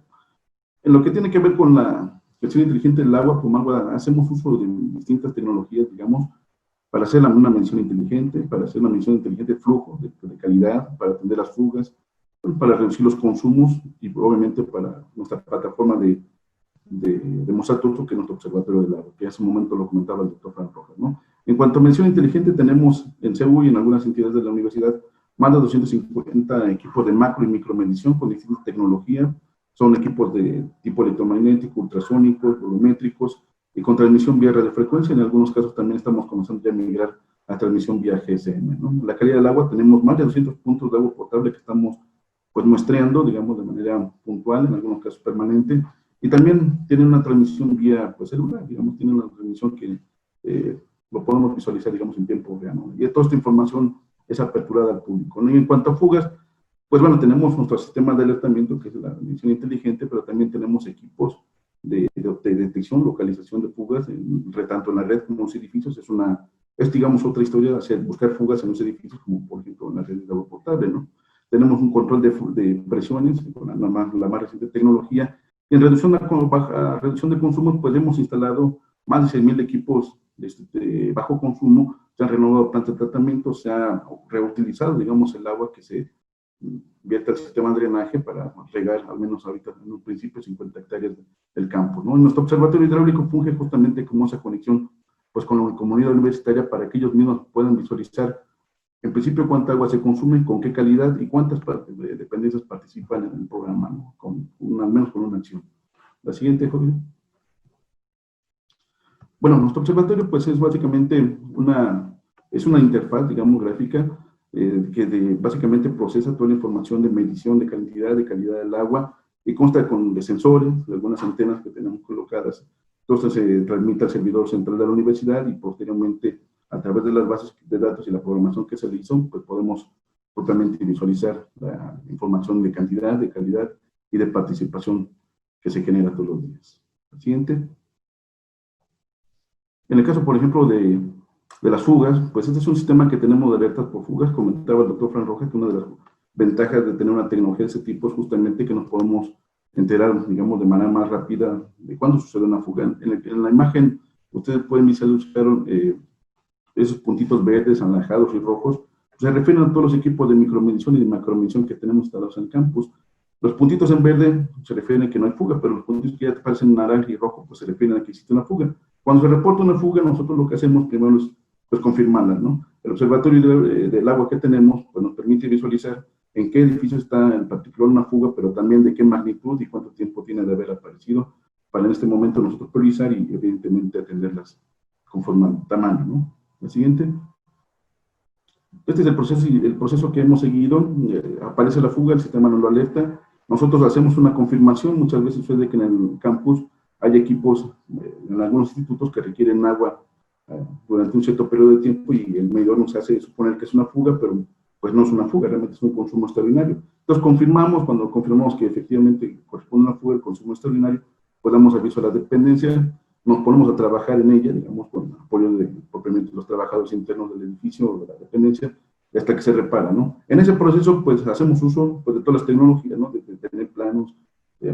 En lo que tiene que ver con la gestión inteligente del agua, Pomagua, hacemos uso de distintas tecnologías, digamos, para hacer una medición inteligente, para hacer una medición inteligente de flujo, de calidad, para atender las fugas, para reducir los consumos y obviamente para nuestra plataforma de mostrar todo que es nuestro observatorio del agua, que hace un momento lo comentaba el doctor Fran Rojas, ¿no? En cuanto a medición inteligente, tenemos en CEU y en algunas entidades de la universidad más de 250 equipos de macro y micromedición con distintas tecnologías. Son equipos de tipo electromagnético, ultrasónicos, volumétricos y con transmisión vía radiofrecuencia. En algunos casos también estamos comenzando ya a migrar a transmisión vía GSM, ¿no? La calidad del agua, tenemos más de 200 puntos de agua potable que estamos pues muestreando, digamos, de manera puntual, en algunos casos permanente, y también tienen una transmisión vía pues, celular, digamos, tienen una transmisión que lo podemos visualizar, digamos, en tiempo real, ¿no? Y toda esta información es aperturada al público, ¿no? Y en cuanto a fugas, pues bueno, tenemos nuestro sistema de alertamiento, que es la medición inteligente, pero también tenemos equipos de detección, localización de fugas, tanto en la red como en los edificios. Es digamos, otra historia de buscar fugas en los edificios, como por ejemplo en la red de agua potable, ¿no? Tenemos un control de presiones, con la más reciente tecnología. Y en reducción de consumos, pues hemos instalado más de 6,000 equipos de bajo consumo, se han renovado plantas de tratamiento, se ha reutilizado, digamos, el agua que se vierte al sistema de drenaje para regar, al menos ahorita en un principio, 50 hectáreas del campo, ¿no? Nuestro observatorio hidráulico funge justamente como esa conexión pues, con la comunidad universitaria para que ellos mismos puedan visualizar, en principio, cuánta agua se consume, con qué calidad y cuántas dependencias participan en el programa, ¿no? Al menos con una acción. La siguiente, Jorge. Bueno, nuestro observatorio pues es básicamente una interfaz, digamos, gráfica, que básicamente procesa toda la información de medición de calidad del agua y consta de sensores, de algunas antenas que tenemos colocadas. Entonces se transmite al servidor central de la universidad y posteriormente a través de las bases de datos y la programación que se le hizo, pues podemos totalmente visualizar la información de cantidad, de calidad y de participación que se genera todos los días. Siguiente. En el caso, por ejemplo, de las fugas, pues este es un sistema que tenemos de alertas por fugas. Comentaba el doctor Fran Rojas que una de las ventajas de tener una tecnología de ese tipo es justamente que nos podemos enterar, digamos, de manera más rápida de cuándo sucede una fuga. En la imagen, ustedes pueden visualizar esos puntitos verdes, anaranjados y rojos, se refieren a todos los equipos de micromedición y de macromedición que tenemos instalados en el campus. Los puntitos en verde se refieren a que no hay fuga, pero los puntitos que ya te parecen naranja y rojo, pues se refieren a que existe una fuga. Cuando se reporta una fuga, nosotros lo que hacemos primero es pues, confirmarla, ¿no? El observatorio del agua que tenemos pues, nos permite visualizar en qué edificio está en particular una fuga, pero también de qué magnitud y cuánto tiempo tiene de haber aparecido, para en este momento nosotros priorizar y evidentemente atenderlas conforme al tamaño, ¿no? La siguiente. Este es el proceso que hemos seguido. Aparece la fuga, el sistema nos lo alerta. Nosotros hacemos una confirmación. Muchas veces sucede que en el campus hay equipos, en algunos institutos, que requieren agua durante un cierto periodo de tiempo y el medidor nos hace suponer que es una fuga, pero pues no es una fuga, realmente es un consumo extraordinario. Entonces confirmamos, cuando confirmamos que efectivamente corresponde a una fuga, el consumo extraordinario, pues damos aviso a la dependencia, nos ponemos a trabajar en ella, digamos, con apoyo propiamente de los trabajadores internos del edificio o de la dependencia, hasta que se repara, ¿no? En ese proceso, pues, hacemos uso pues, de todas las tecnologías, ¿no? De tener planos,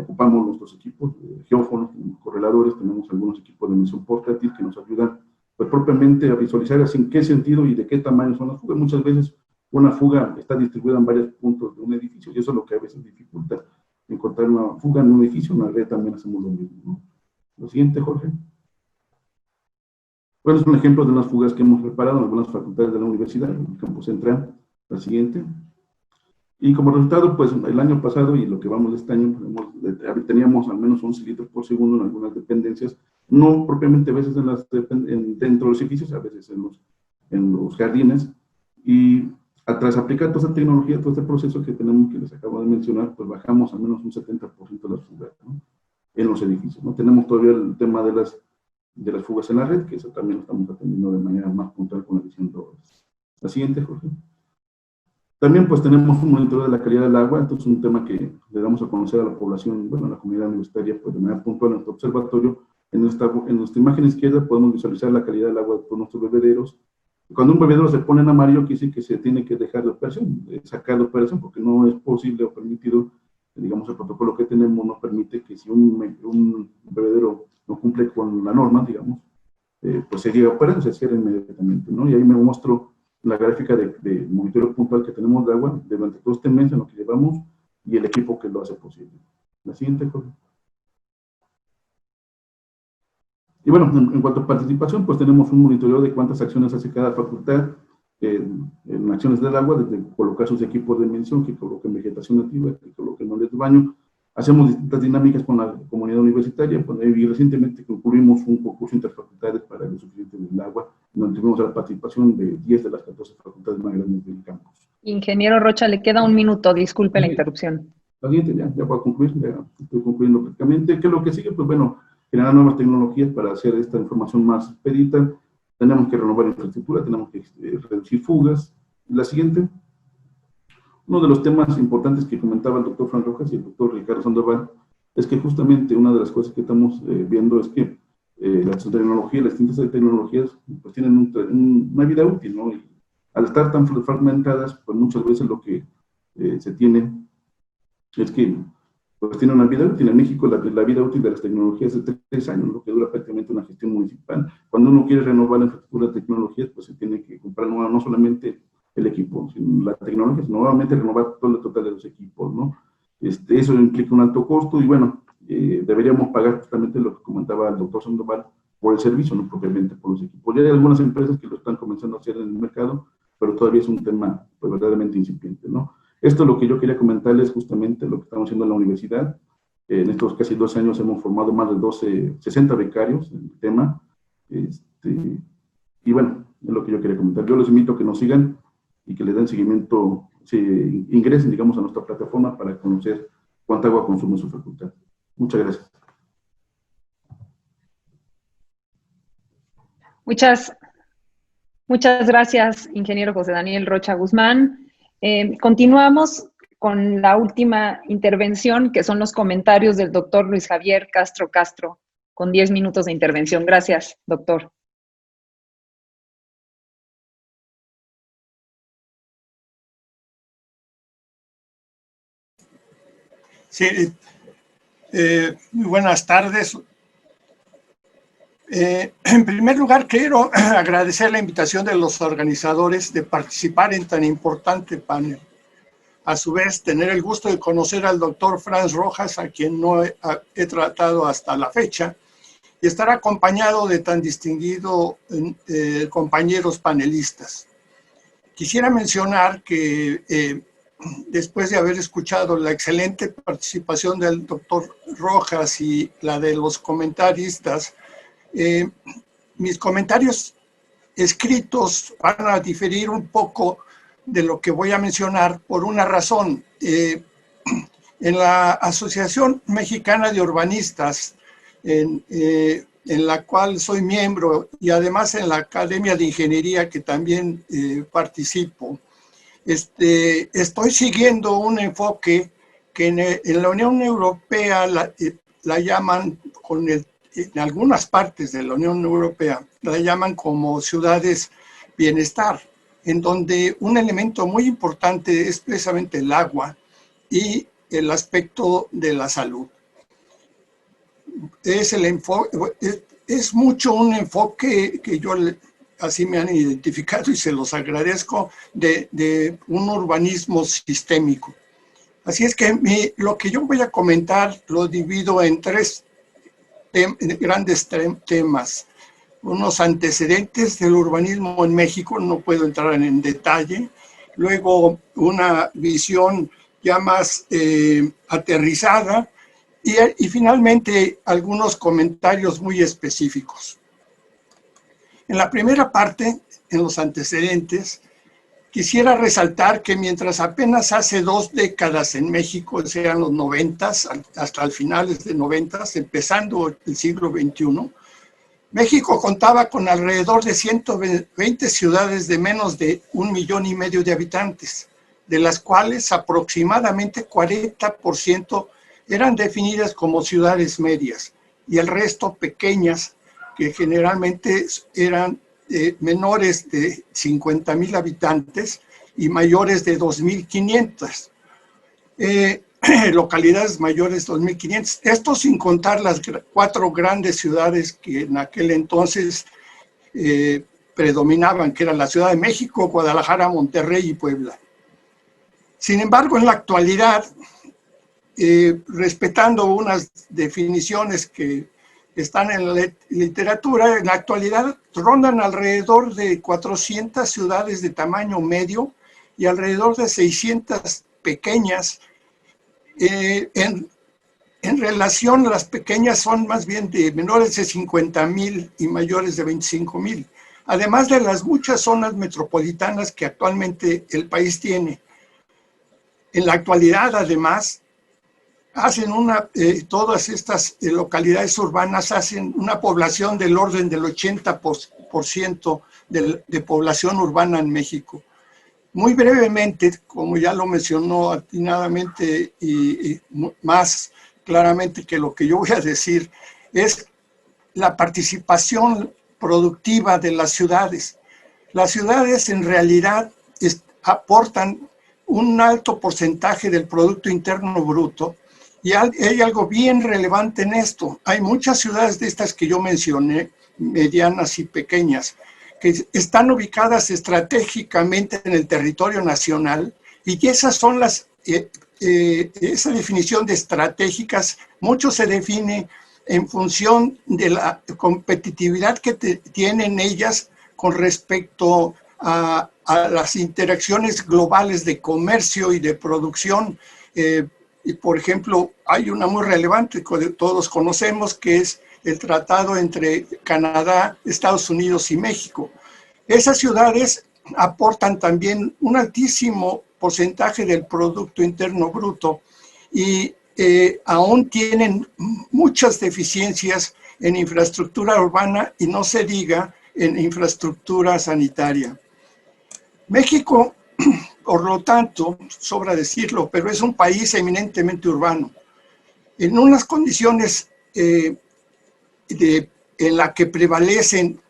ocupamos nuestros equipos, geófonos, correladores, tenemos algunos equipos de medición portátil que nos ayudan pues, propiamente a visualizar así en qué sentido y de qué tamaño son las fugas. Muchas veces una fuga está distribuida en varios puntos de un edificio y eso es lo que a veces dificulta encontrar una fuga en un edificio. En la red también hacemos lo mismo, ¿no? Lo siguiente, Jorge. Bueno, es un ejemplo de unas fugas que hemos reparado en algunas facultades de la universidad, en el campus central. La siguiente. Y como resultado, pues el año pasado y lo que vamos de este año, teníamos al menos 11 litros por segundo en algunas dependencias, no propiamente a veces dentro de los edificios, a veces en los jardines, y tras aplicar toda esta tecnología, todo este proceso que tenemos, que les acabo de mencionar, pues bajamos al menos un 70% de las fugas, ¿no? En los edificios, ¿no? Tenemos todavía el tema de las fugas en la red, que eso también lo estamos atendiendo de manera más puntual con la visión de obras. La siguiente, Jorge. También pues tenemos un monitoreo de la calidad del agua, entonces un tema que le damos a conocer a la población, bueno, a la comunidad universitaria, pues de manera puntual en nuestro observatorio. En nuestra imagen izquierda podemos visualizar la calidad del agua de todos nuestros bebederos. Cuando un bebedero se pone en amarillo, quiere decir que se tiene que dejar de operación, sacar de operación, porque no es posible o permitido, digamos, el protocolo que tenemos no permite que si un bebedero no cumple con la norma, digamos, pues se llegue a operar, se cierra inmediatamente, ¿no? Y ahí me muestro la gráfica de monitoreo puntual que tenemos de agua durante todo este mes en lo que llevamos y el equipo que lo hace posible. La siguiente, Jorge. Y bueno, en cuanto a participación, pues tenemos un monitoreo de cuántas acciones hace cada facultad en acciones del agua, desde colocar sus equipos de medición, que coloquen vegetación nativa, que coloquen moldes de baño. Hacemos distintas dinámicas con la comunidad universitaria, pues, y recientemente concluimos un concurso interfacultades para el suficiente del agua, donde tuvimos la participación de 10 de las 14 facultades más grandes del campus. Ingeniero Rocha, le queda un minuto, disculpe la interrupción. La siguiente, ya voy a concluir, ya estoy concluyendo prácticamente. ¿Qué es lo que sigue? Pues bueno, generar nuevas tecnologías para hacer esta información más expedita. Tenemos que renovar infraestructura, tenemos que reducir fugas. La siguiente. Uno de los temas importantes que comentaba el doctor Fran Rojas y el doctor Ricardo Sandoval es que justamente una de las cosas que estamos viendo es que las tecnologías, las distintas tecnologías, pues tienen una vida útil, ¿no? Y al estar tan fragmentadas, pues muchas veces lo que se tiene es que pues tiene una vida útil. En México la vida útil de las tecnologías es de 3 años, lo que dura prácticamente una gestión municipal. Cuando uno quiere renovar la infraestructura de tecnologías, pues se tiene que comprar no solamente el equipo, sino la tecnología, nuevamente renovar todo el total de los equipos, ¿no? Eso implica un alto costo y bueno, deberíamos pagar justamente lo que comentaba el doctor Sandoval por el servicio, no propiamente por los equipos. Ya hay algunas empresas que lo están comenzando a hacer en el mercado, pero todavía es un tema pues, verdaderamente incipiente, ¿no? Esto es lo que yo quería comentarles, justamente lo que estamos haciendo en la universidad. En estos casi 12 años hemos formado más de 60 becarios en el tema. Y bueno, es lo que yo quería comentar. Yo les invito a que nos sigan y que le den seguimiento, ingresen, digamos, a nuestra plataforma para conocer cuánta agua consume su facultad. Muchas gracias. Muchas gracias, ingeniero José Daniel Rocha Guzmán. Continuamos con la última intervención, que son los comentarios del doctor Luis Javier Castro Castro, con 10 minutos de intervención. Gracias, doctor. Sí, muy buenas tardes. En primer lugar, quiero agradecer la invitación de los organizadores de participar en tan importante panel. A su vez, tener el gusto de conocer al doctor Franz Rojas, a quien no he tratado hasta la fecha, y estar acompañado de tan distinguidos compañeros panelistas. Quisiera mencionar que después de haber escuchado la excelente participación del doctor Rojas y la de los comentaristas, mis comentarios escritos van a diferir un poco de lo que voy a mencionar por una razón. En la Asociación Mexicana de Urbanistas, en la cual soy miembro, y además en la Academia de Ingeniería, que también participo, estoy siguiendo un enfoque que en la Unión Europea la llaman, en algunas partes de la Unión Europea, la llaman como ciudades bienestar, en donde un elemento muy importante es precisamente el agua y el aspecto de la salud. es mucho un enfoque que así me han identificado y se los agradezco, de un urbanismo sistémico. Así es que lo que yo voy a comentar lo divido en tres grandes temas. Unos antecedentes del urbanismo en México, no puedo entrar en detalle. Luego una visión ya más aterrizada y finalmente algunos comentarios muy específicos. En la primera parte, en los antecedentes, quisiera resaltar que mientras apenas hace 2 décadas en México, sean los 90s, hasta finales de 90s, empezando el siglo XXI, México contaba con alrededor de 120 ciudades de menos de 1,5 millones de habitantes, de las cuales aproximadamente 40% eran definidas como ciudades medias y el resto pequeñas, que generalmente eran menores de 50,000 habitantes y mayores de 2,500. Localidades mayores de 2,500. Esto sin contar las 4 grandes ciudades que en aquel entonces predominaban, que eran la Ciudad de México, Guadalajara, Monterrey y Puebla. Sin embargo, en la actualidad, respetando unas definiciones que están en la literatura, en la actualidad rondan alrededor de 400 ciudades de tamaño medio y alrededor de 600 pequeñas. En relación, las pequeñas son más bien de menores de 50,000 y mayores de 25,000, además de las muchas zonas metropolitanas que actualmente el país tiene. En la actualidad, además, hacen todas estas localidades urbanas hacen una población del orden del 80% de población urbana en México. Muy brevemente, como ya lo mencionó atinadamente y más claramente que lo que yo voy a decir, es la participación productiva de las ciudades. Las ciudades en realidad aportan un alto porcentaje del Producto Interno Bruto. Y hay algo bien relevante en esto. Hay muchas ciudades de estas que yo mencioné, medianas y pequeñas, que están ubicadas estratégicamente en el territorio nacional, y esas son esa definición de estratégicas, mucho se define en función de la competitividad que tienen ellas con respecto a las interacciones globales de comercio y de producción. Y por ejemplo, hay una muy relevante que todos conocemos, que es el tratado entre Canadá, Estados Unidos y México. Esas ciudades aportan también un altísimo porcentaje del Producto Interno Bruto y aún tienen muchas deficiencias en infraestructura urbana y no se diga en infraestructura sanitaria. México, por lo tanto, sobra decirlo, pero es un país eminentemente urbano. En unas condiciones en las que prevalecen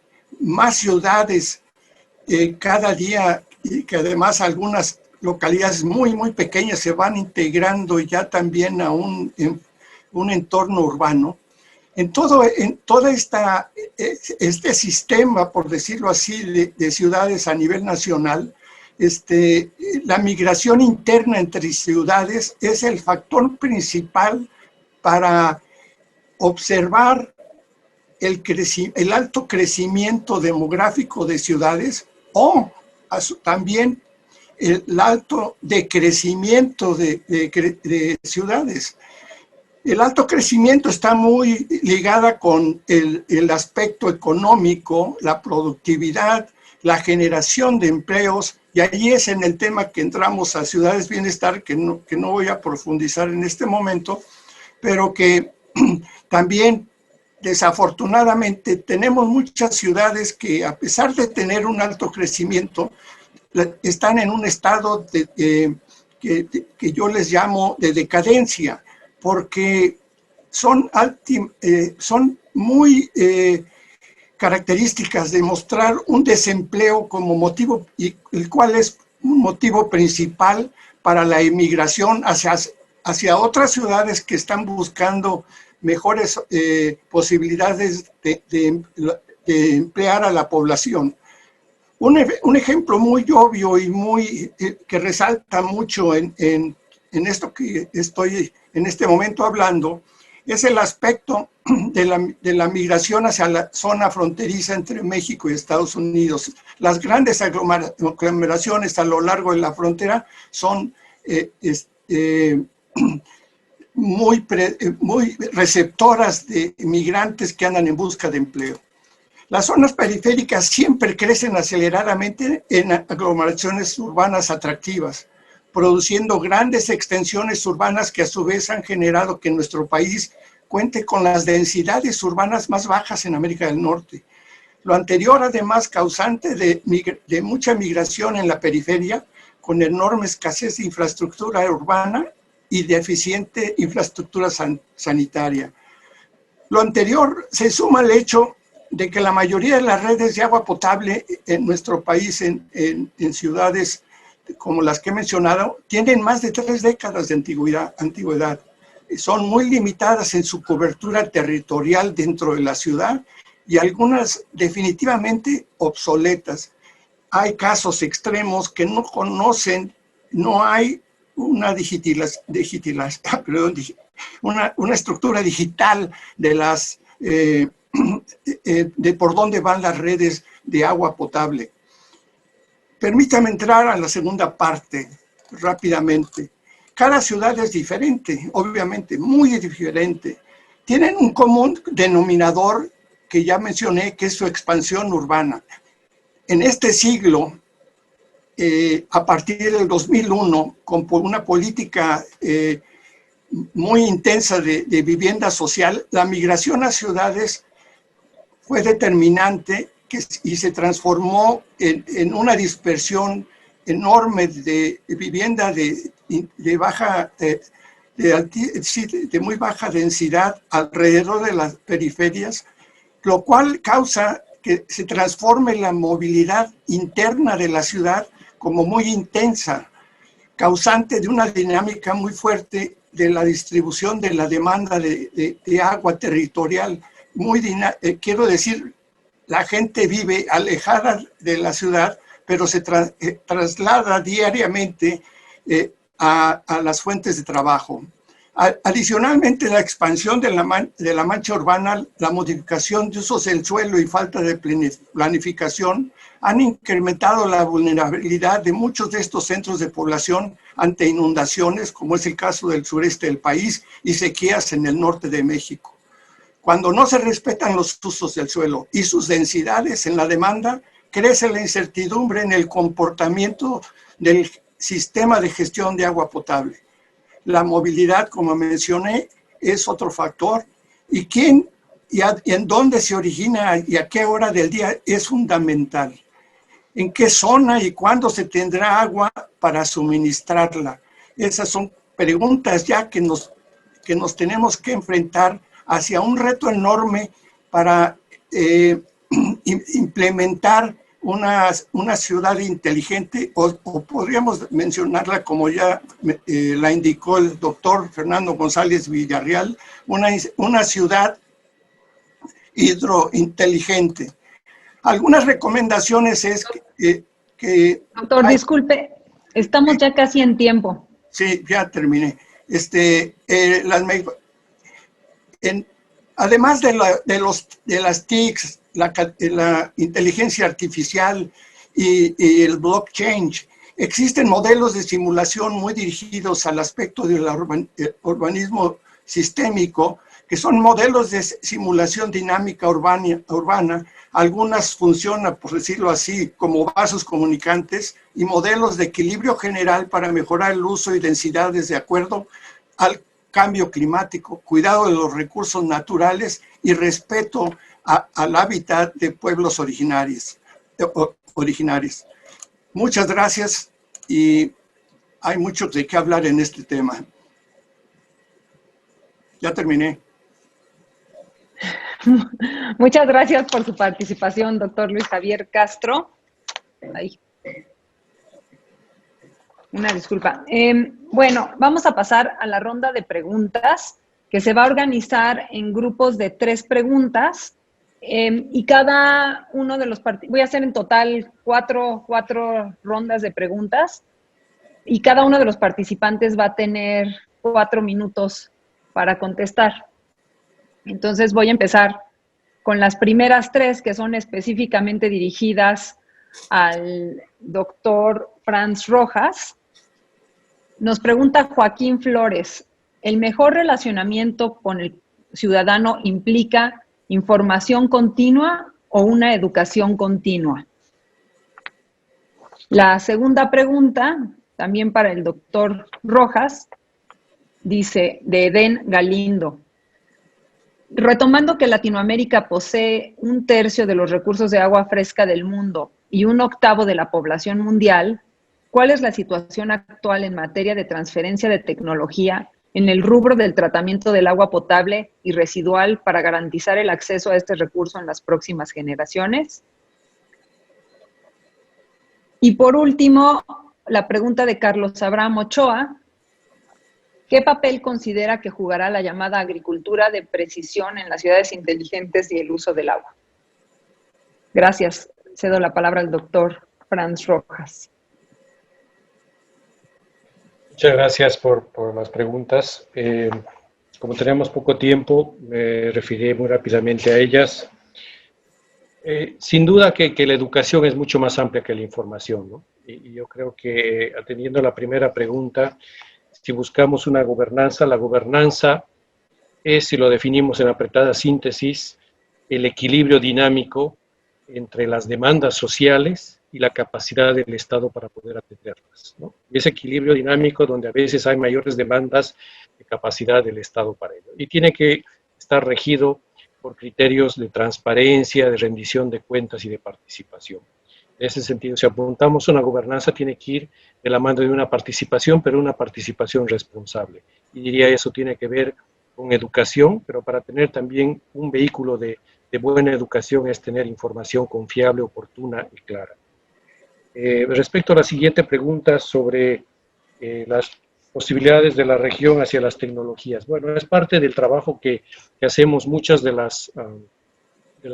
más ciudades cada día, y que además algunas localidades muy, muy pequeñas se van integrando ya también a un entorno urbano. En todo este sistema, por decirlo así, de ciudades a nivel nacional, la migración interna entre ciudades es el factor principal para observar el alto crecimiento demográfico de ciudades o también el alto decrecimiento de ciudades. El alto crecimiento está muy ligada con el aspecto económico, la productividad, la generación de empleos, y ahí es en el tema que entramos a ciudades bienestar, que no voy a profundizar en este momento, pero que también desafortunadamente tenemos muchas ciudades que, a pesar de tener un alto crecimiento, están en un estado que yo les llamo de decadencia, porque son muy características de mostrar un desempleo como motivo, y el cual es un motivo principal para la emigración hacia otras ciudades que están buscando mejores posibilidades de emplear a la población. Un ejemplo muy obvio y que resalta mucho en esto que estoy en este momento hablando es el aspecto de la migración hacia la zona fronteriza entre México y Estados Unidos. Las grandes aglomeraciones a lo largo de la frontera son muy receptoras de migrantes que andan en busca de empleo. Las zonas periféricas siempre crecen aceleradamente en aglomeraciones urbanas atractivas, produciendo grandes extensiones urbanas que a su vez han generado que nuestro país cuente con las densidades urbanas más bajas en América del Norte. Lo anterior, además, causante de mucha migración en la periferia, con enorme escasez de infraestructura urbana y deficiente infraestructura sanitaria. Lo anterior se suma al hecho de que la mayoría de las redes de agua potable en nuestro país, en ciudades como las que he mencionado, tienen más de 3 décadas de antigüedad. Son muy limitadas en su cobertura territorial dentro de la ciudad y algunas definitivamente obsoletas. Hay casos extremos que no conocen, no hay una una estructura digital de las de por dónde van las redes de agua potable. Permítame entrar a la segunda parte rápidamente. Cada ciudad es diferente, obviamente, muy diferente. Tienen un común denominador que ya mencioné, que es su expansión urbana. En este siglo, a partir del 2001, con una política muy intensa de vivienda social, la migración a ciudades fue determinante y se transformó en una dispersión enorme de vivienda de muy baja densidad alrededor de las periferias, lo cual causa que se transforme la movilidad interna de la ciudad como muy intensa, causante de una dinámica muy fuerte de la distribución de la demanda de agua territorial. Quiero decir, la gente vive alejada de la ciudad, pero se traslada diariamente a las fuentes de trabajo. Adicionalmente, la expansión de la mancha urbana, la modificación de usos del suelo y falta de planificación han incrementado la vulnerabilidad de muchos de estos centros de población ante inundaciones, como es el caso del sureste del país, y sequías en el norte de México. Cuando no se respetan los usos del suelo y sus densidades en la demanda, crece la incertidumbre en el comportamiento del sistema de gestión de agua potable. La movilidad, como mencioné, es otro factor. Y en dónde se origina y a qué hora del día es fundamental. En qué zona y cuándo se tendrá agua para suministrarla. Esas son preguntas ya que nos tenemos que enfrentar hacia un reto enorme para implementar una ciudad inteligente, o podríamos mencionarla como ya la indicó el doctor Fernando González Villarreal, una ciudad hidrointeligente. Algunas recomendaciones es que doctor, disculpe, estamos ya casi en tiempo. Sí, ya terminé. Además de las TICs, la inteligencia artificial y el blockchain, existen modelos de simulación muy dirigidos al aspecto del urbanismo sistémico, que son modelos de simulación dinámica urbana. Algunas funcionan, por decirlo así, como vasos comunicantes, y modelos de equilibrio general para mejorar el uso y densidades de acuerdo al cambio climático, cuidado de los recursos naturales y respeto al hábitat de pueblos originarios. Muchas gracias y hay mucho de qué hablar en este tema. Ya terminé. Muchas gracias por su participación, doctor Luis Javier Castro. Ay. Una disculpa. Bueno, vamos a pasar a la ronda de preguntas que se va a organizar en grupos de 3 preguntas, y cada uno de los voy a hacer en total cuatro rondas de preguntas, y cada uno de los participantes va a tener 4 minutos para contestar. Entonces voy a empezar con las primeras 3, que son específicamente dirigidas al doctor Franz Rojas. Nos pregunta Joaquín Flores, ¿el mejor relacionamiento con el ciudadano implica información continua o una educación continua? La segunda pregunta, también para el doctor Rojas, dice, de Edén Galindo. Retomando que Latinoamérica posee 1/3 de los recursos de agua fresca del mundo y 1/8 de la población mundial, ¿cuál es la situación actual en materia de transferencia de tecnología en el rubro del tratamiento del agua potable y residual para garantizar el acceso a este recurso en las próximas generaciones? Y por último, la pregunta de Carlos Abraham Ochoa, ¿qué papel considera que jugará la llamada agricultura de precisión en las ciudades inteligentes y el uso del agua? Gracias. Cedo la palabra al doctor Franz Rojas. Muchas gracias por las preguntas. Como tenemos poco tiempo, me referiré muy rápidamente a ellas. Sin duda que la educación es mucho más amplia que la información, ¿no? Y yo creo que, atendiendo a la primera pregunta, si buscamos una gobernanza, la gobernanza es, si lo definimos en apretada síntesis, el equilibrio dinámico entre las demandas sociales y la capacidad del Estado para poder atenderlas, ¿no? Y ese equilibrio dinámico donde a veces hay mayores demandas de capacidad del Estado para ello. Y tiene que estar regido por criterios de transparencia, de rendición de cuentas y de participación. En ese sentido, si apuntamos a una gobernanza, tiene que ir de la mano de una participación, pero una participación responsable. Y diría eso tiene que ver con educación, pero para tener también un vehículo de buena educación es tener información confiable, oportuna y clara. Respecto a la siguiente pregunta sobre las posibilidades de la región hacia las tecnologías. Bueno, es parte del trabajo que hacemos muchas de las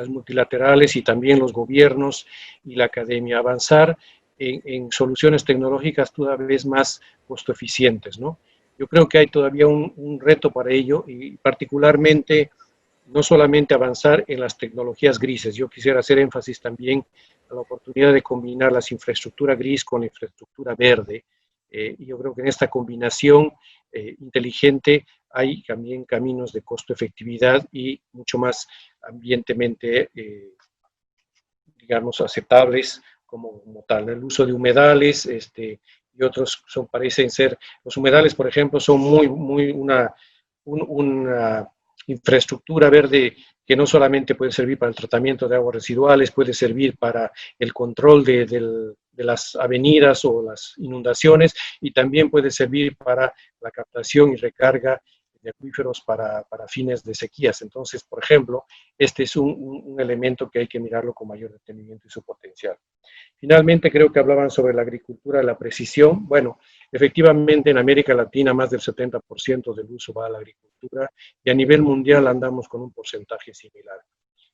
multilaterales y también los gobiernos y la academia, avanzar en soluciones tecnológicas cada vez más costo eficientes, ¿no? Yo creo que hay todavía un reto para ello y particularmente no solamente avanzar en las tecnologías grises. Yo quisiera hacer énfasis también a la oportunidad de combinar las infraestructura gris con la infraestructura verde. Y yo creo que en esta combinación inteligente hay también caminos de costo-efectividad y mucho más ambientemente, digamos, aceptables como tal. El uso de humedales y otros parecen ser, los humedales, por ejemplo, son una infraestructura verde que no solamente puede servir para el tratamiento de aguas residuales, puede servir para el control de las avenidas o las inundaciones y también puede servir para la captación y recarga de acuíferos para fines de sequías. Entonces, por ejemplo, este es un elemento que hay que mirarlo con mayor detenimiento y su potencial. Finalmente, creo que hablaban sobre la agricultura de la precisión. Bueno, efectivamente en América Latina más del 70% del uso va a la agricultura y a nivel mundial andamos con un porcentaje similar.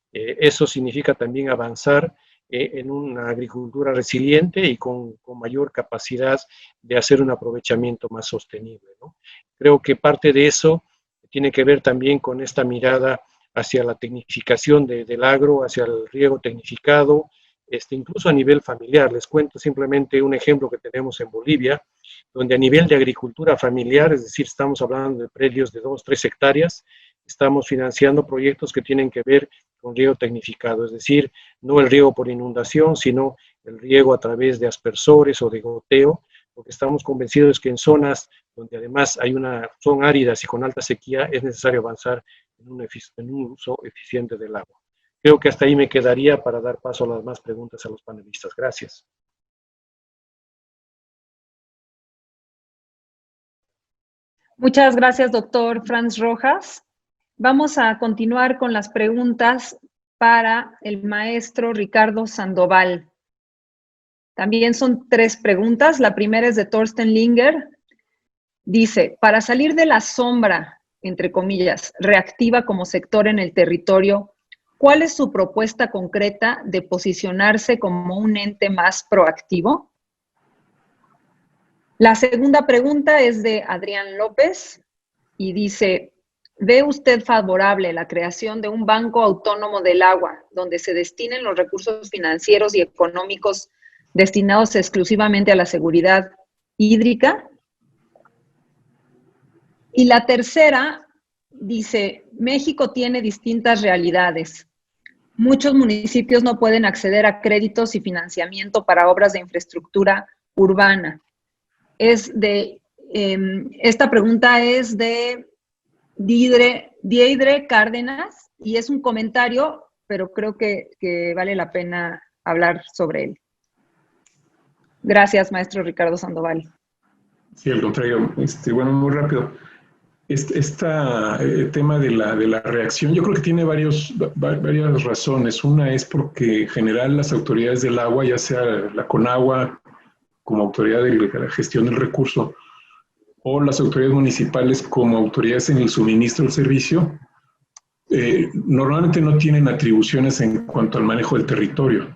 Eso significa también avanzar en una agricultura resiliente y con mayor capacidad de hacer un aprovechamiento más sostenible, ¿no? Creo que parte de eso tiene que ver también con esta mirada hacia la tecnificación del agro, hacia el riego tecnificado, incluso a nivel familiar. Les cuento simplemente un ejemplo que tenemos en Bolivia, donde a nivel de agricultura familiar, es decir, estamos hablando de predios de 2 o 3 hectáreas, estamos financiando proyectos que tienen que ver con riego tecnificado, es decir, no el riego por inundación, sino el riego a través de aspersores o de goteo, porque estamos convencidos que en zonas donde además son áridas y con alta sequía, es necesario avanzar en un uso eficiente del agua. Creo que hasta ahí me quedaría para dar paso a las más preguntas a los panelistas. Gracias. Muchas gracias, doctor Franz Rojas. Vamos a continuar con las preguntas para el maestro Ricardo Sandoval. También son 3 preguntas. La primera es de Thorsten Linger. Dice, para salir de la sombra entre comillas, reactiva como sector en el territorio, ¿cuál es su propuesta concreta de posicionarse como un ente más proactivo? La segunda pregunta es de Adrián López y dice, ¿ve usted favorable la creación de un banco autónomo del agua donde se destinen los recursos financieros y económicos destinados exclusivamente a la seguridad hídrica? Y la tercera dice, México tiene distintas realidades. Muchos municipios no pueden acceder a créditos y financiamiento para obras de infraestructura urbana. Esta pregunta es de Dieidre Cárdenas y es un comentario, pero creo que vale la pena hablar sobre él. Gracias, maestro Ricardo Sandoval. Sí, al contrario. Bueno, muy rápido. Tema de la reacción, yo creo que tiene varias razones. Una es porque en general las autoridades del agua, ya sea la CONAGUA como autoridad de la gestión del recurso, o las autoridades municipales como autoridades en el suministro del servicio, normalmente no tienen atribuciones en cuanto al manejo del territorio,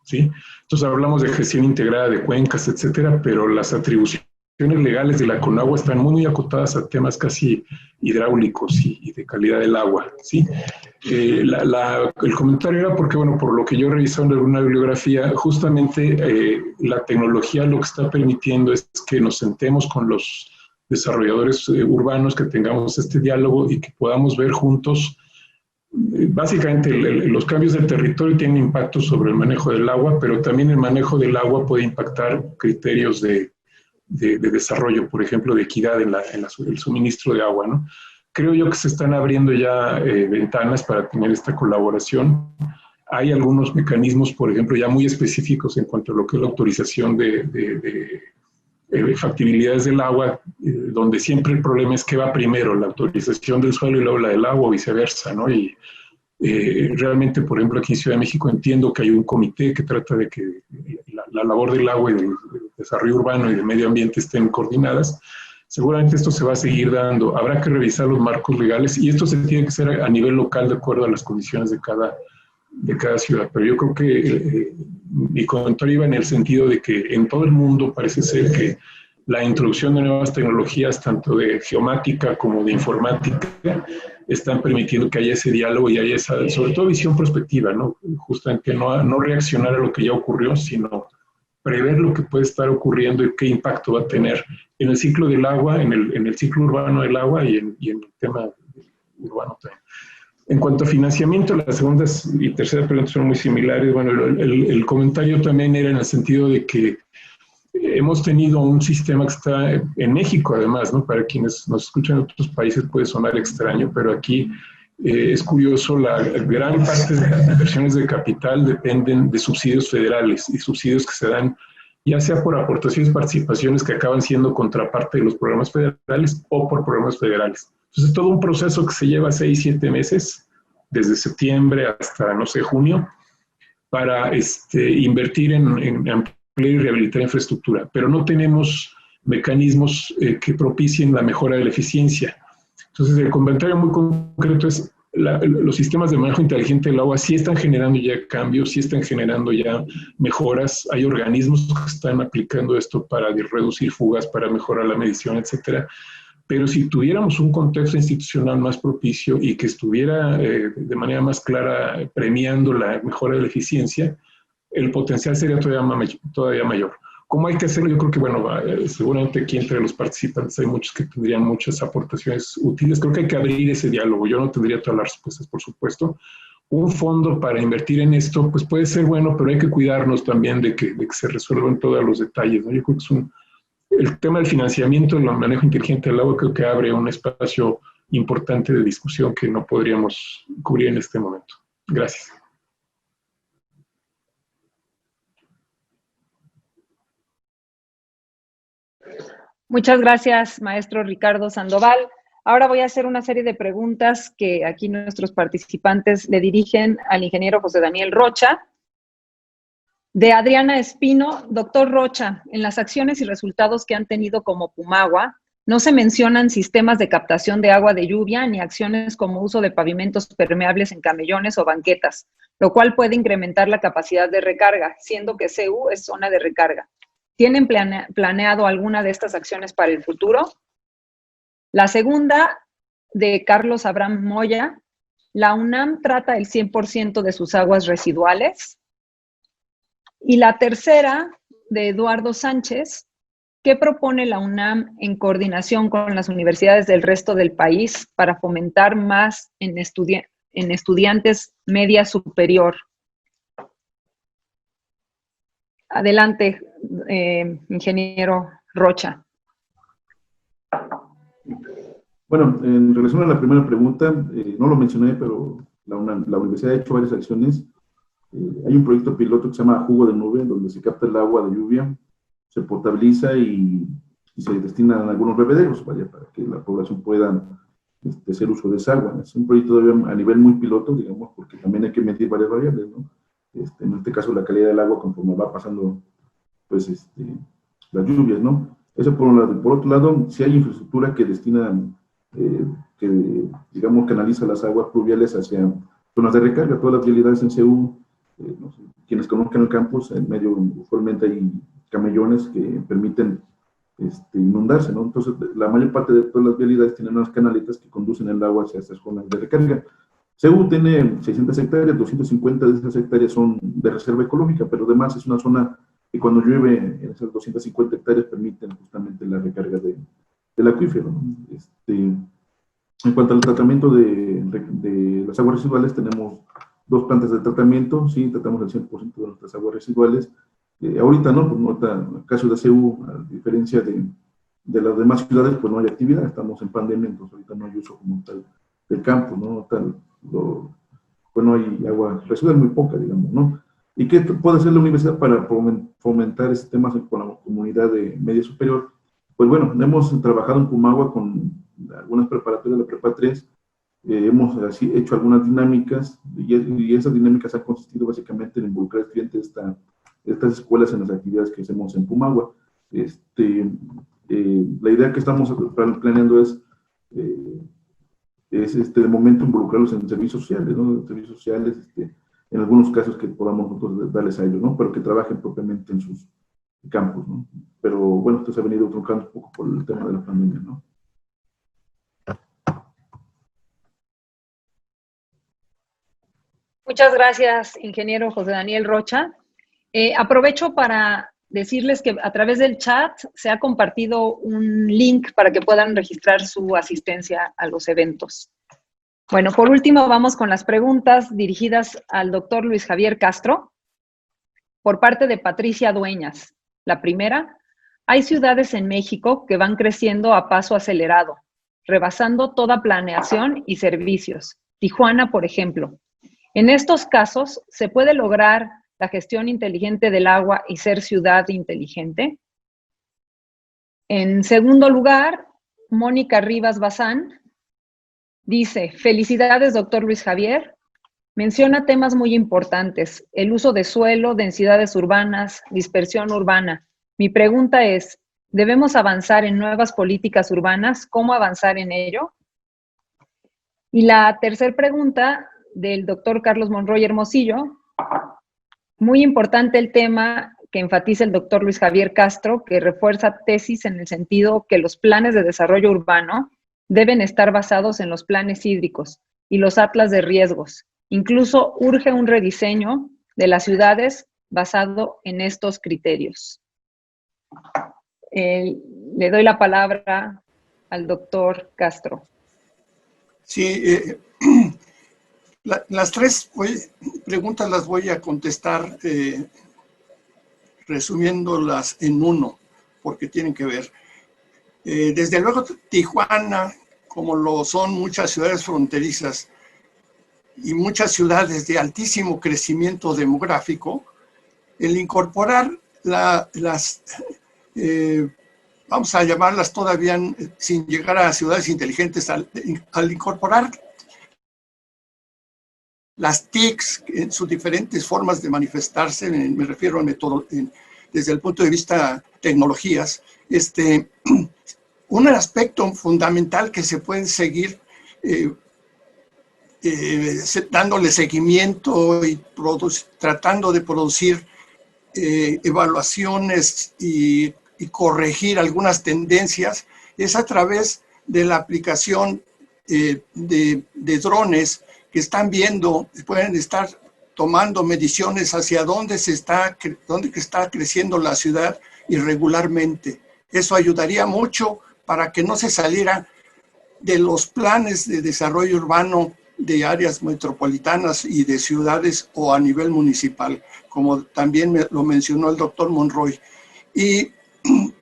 ¿sí? Entonces hablamos de gestión integrada de cuencas, etcétera, pero las atribuciones legales de la CONAGUA están muy acotadas a temas casi hidráulicos y de calidad del agua, ¿sí? El comentario era porque, bueno, por lo que yo he revisado en alguna bibliografía, justamente la tecnología lo que está permitiendo es que nos sentemos con los desarrolladores urbanos, que tengamos este diálogo y que podamos ver juntos. Básicamente los cambios del territorio tienen impacto sobre el manejo del agua, pero también el manejo del agua puede impactar criterios de desarrollo, por ejemplo, de equidad en el suministro de agua, ¿no? Creo yo que se están abriendo ya ventanas para tener esta colaboración. Hay algunos mecanismos, por ejemplo, ya muy específicos en cuanto a lo que es la autorización de factibilidades del agua, donde siempre el problema es que va primero la autorización del suelo y luego la del agua o viceversa, ¿no? Y realmente, por ejemplo, aquí en Ciudad de México entiendo que hay un comité que trata de que la labor del agua y del desarrollo urbano y del medio ambiente estén coordinadas. Seguramente esto se va a seguir dando. Habrá que revisar los marcos legales y esto se tiene que hacer a nivel local de acuerdo a las condiciones de cada ciudad. Pero yo creo que mi comentario iba en el sentido de que en todo el mundo parece ser que la introducción de nuevas tecnologías, tanto de geomática como de informática, están permitiendo que haya ese diálogo y haya esa, sobre todo, visión prospectiva, ¿no? Justamente no reaccionar a lo que ya ocurrió, sino prever lo que puede estar ocurriendo y qué impacto va a tener en el ciclo del agua, en el ciclo urbano del agua y en el tema urbano también. En cuanto a financiamiento, las segundas y terceras preguntas son muy similares. Bueno, el comentario también era en el sentido de que hemos tenido un sistema que está en México, además, ¿no? Para quienes nos escuchan en otros países puede sonar extraño, pero aquí es curioso, la gran parte de las inversiones de capital dependen de subsidios federales y subsidios que se dan ya sea por aportaciones y participaciones que acaban siendo contraparte de los programas federales o por programas federales. Entonces, es todo un proceso que se lleva 6, 7 meses, desde septiembre hasta, no sé, junio, para invertir en ampliar y rehabilitar infraestructura, pero no tenemos mecanismos que propicien la mejora de la eficiencia. Entonces, el comentario muy concreto es, los sistemas de manejo inteligente del agua sí están generando ya cambios, sí están generando ya mejoras. Hay organismos que están aplicando esto para reducir fugas, para mejorar la medición, etcétera. Pero si tuviéramos un contexto institucional más propicio y que estuviera de manera más clara premiando la mejora de la eficiencia, el potencial sería todavía mayor. ¿Cómo hay que hacerlo? Yo creo que, bueno, seguramente aquí entre los participantes hay muchos que tendrían muchas aportaciones útiles. Creo que hay que abrir ese diálogo. Yo no tendría todas las respuestas, por supuesto. Un fondo para invertir en esto, pues puede ser bueno, pero hay que cuidarnos también de que se resuelvan todos los detalles, ¿no? Yo creo que el tema del financiamiento, el manejo inteligente del agua, creo que abre un espacio importante de discusión que no podríamos cubrir en este momento. Gracias. Muchas gracias, maestro Ricardo Sandoval. Ahora voy a hacer una serie de preguntas que aquí nuestros participantes le dirigen al ingeniero José Daniel Rocha. De Adriana Espino, doctor Rocha, en las acciones y resultados que han tenido como Pumagua, No se mencionan sistemas de captación de agua de lluvia ni acciones como uso de pavimentos permeables en camellones o banquetas, lo cual puede incrementar la capacidad de recarga, siendo que CU es zona de recarga. ¿Tienen planeado alguna de estas acciones para el futuro? La segunda, de Carlos Abraham Moya, ¿la UNAM trata el 100% de sus aguas residuales? Y la tercera, de Eduardo Sánchez, ¿qué propone la UNAM en coordinación con las universidades del resto del país para fomentar más en estudiantes media superior? Adelante, ingeniero Rocha. Bueno, en relación a la primera pregunta, no lo mencioné, pero la universidad ha hecho varias acciones. Hay un proyecto piloto que se llama Jugo de Nube, donde se capta el agua de lluvia, se potabiliza y se destina a algunos bebederos, para que la población pueda hacer uso de esa agua. Es un proyecto todavía a nivel muy piloto, digamos, porque también hay que medir varias variables, ¿no? En este caso, la calidad del agua conforme va pasando, pues, las lluvias, ¿no? Eso por un lado. Por otro lado, si hay infraestructura que destina, que, digamos, canaliza las aguas pluviales hacia zonas de recarga, todas las vialidades en CU, no sé, quienes conozcan el campus, en medio usualmente hay camellones que permiten inundarse, ¿no? Entonces, la mayor parte de todas las vialidades tienen unas canaletas que conducen el agua hacia estas zonas de recarga. CU tiene 600 hectáreas, 250 de esas hectáreas son de reserva ecológica, pero además es una zona que cuando llueve en esas 250 hectáreas permiten justamente la recarga del acuífero, ¿no? En cuanto al tratamiento de las aguas residuales, tenemos 2 plantas de tratamiento, sí, tratamos el 100% de nuestras aguas residuales. Ahorita no, pues ahorita, en el caso de CU, a diferencia de las demás ciudades, pues no hay actividad, estamos en pandemia, entonces ahorita no hay uso como tal del campo, ¿no? Pues no hay agua residual, muy poca, digamos, ¿no? ¿Y qué puede hacer la universidad para fomentar este tema con la comunidad de media superior? Pues bueno, hemos trabajado en Pumagua con algunas preparatorias de la Prepa 3, hemos así hecho algunas dinámicas y esas dinámicas han consistido básicamente en involucrar estudiantes de estas escuelas en las actividades que hacemos en Pumagua. La idea que estamos planeando es de momento involucrarlos en servicios sociales, ¿no? Servicios sociales, en algunos casos que podamos nosotros darles a ellos, ¿no? Pero que trabajen propiamente en sus campos, ¿no? Pero bueno, esto se ha venido truncando un poco por el tema de la pandemia, ¿no? Muchas gracias, ingeniero José Daniel Rocha. Aprovecho para decirles que a través del chat se ha compartido un link para que puedan registrar su asistencia a los eventos. Bueno, por último, vamos con las preguntas dirigidas al doctor Luis Javier Castro, por parte de Patricia Dueñas. La primera, hay ciudades en México que van creciendo a paso acelerado, rebasando toda planeación y servicios. Tijuana, por ejemplo. En estos casos, ¿se puede lograr la gestión inteligente del agua y ser ciudad inteligente? En segundo lugar, Mónica Rivas Bazán dice, felicidades, doctor Luis Javier. Menciona temas muy importantes, el uso de suelo, densidades urbanas, dispersión urbana. Mi pregunta es, ¿debemos avanzar en nuevas políticas urbanas? ¿Cómo avanzar en ello? Y la tercera pregunta del doctor Carlos Monroy Hermosillo, muy importante el tema que enfatiza el doctor Luis Javier Castro, que refuerza tesis en el sentido que los planes de desarrollo urbano deben estar basados en los planes hídricos y los atlas de riesgos. Incluso urge un rediseño de las ciudades basado en estos criterios. Le doy la palabra al doctor Castro. Sí, las 3 preguntas las voy a contestar resumiéndolas en uno, porque tienen que ver. Desde luego, Tijuana, como lo son muchas ciudades fronterizas y muchas ciudades de altísimo crecimiento demográfico, el incorporar vamos a llamarlas todavía sin llegar a ciudades inteligentes, al incorporar las TICs en sus diferentes formas de manifestarse, me refiero a desde el punto de vista tecnologías, un aspecto fundamental que se puede seguir dándole seguimiento y tratando de producir evaluaciones y corregir algunas tendencias es a través de la aplicación de drones que están viendo, pueden estar tomando mediciones hacia dónde está creciendo la ciudad irregularmente. Eso ayudaría mucho para que no se saliera de los planes de desarrollo urbano de áreas metropolitanas y de ciudades o a nivel municipal, como también lo mencionó el doctor Monroy. Y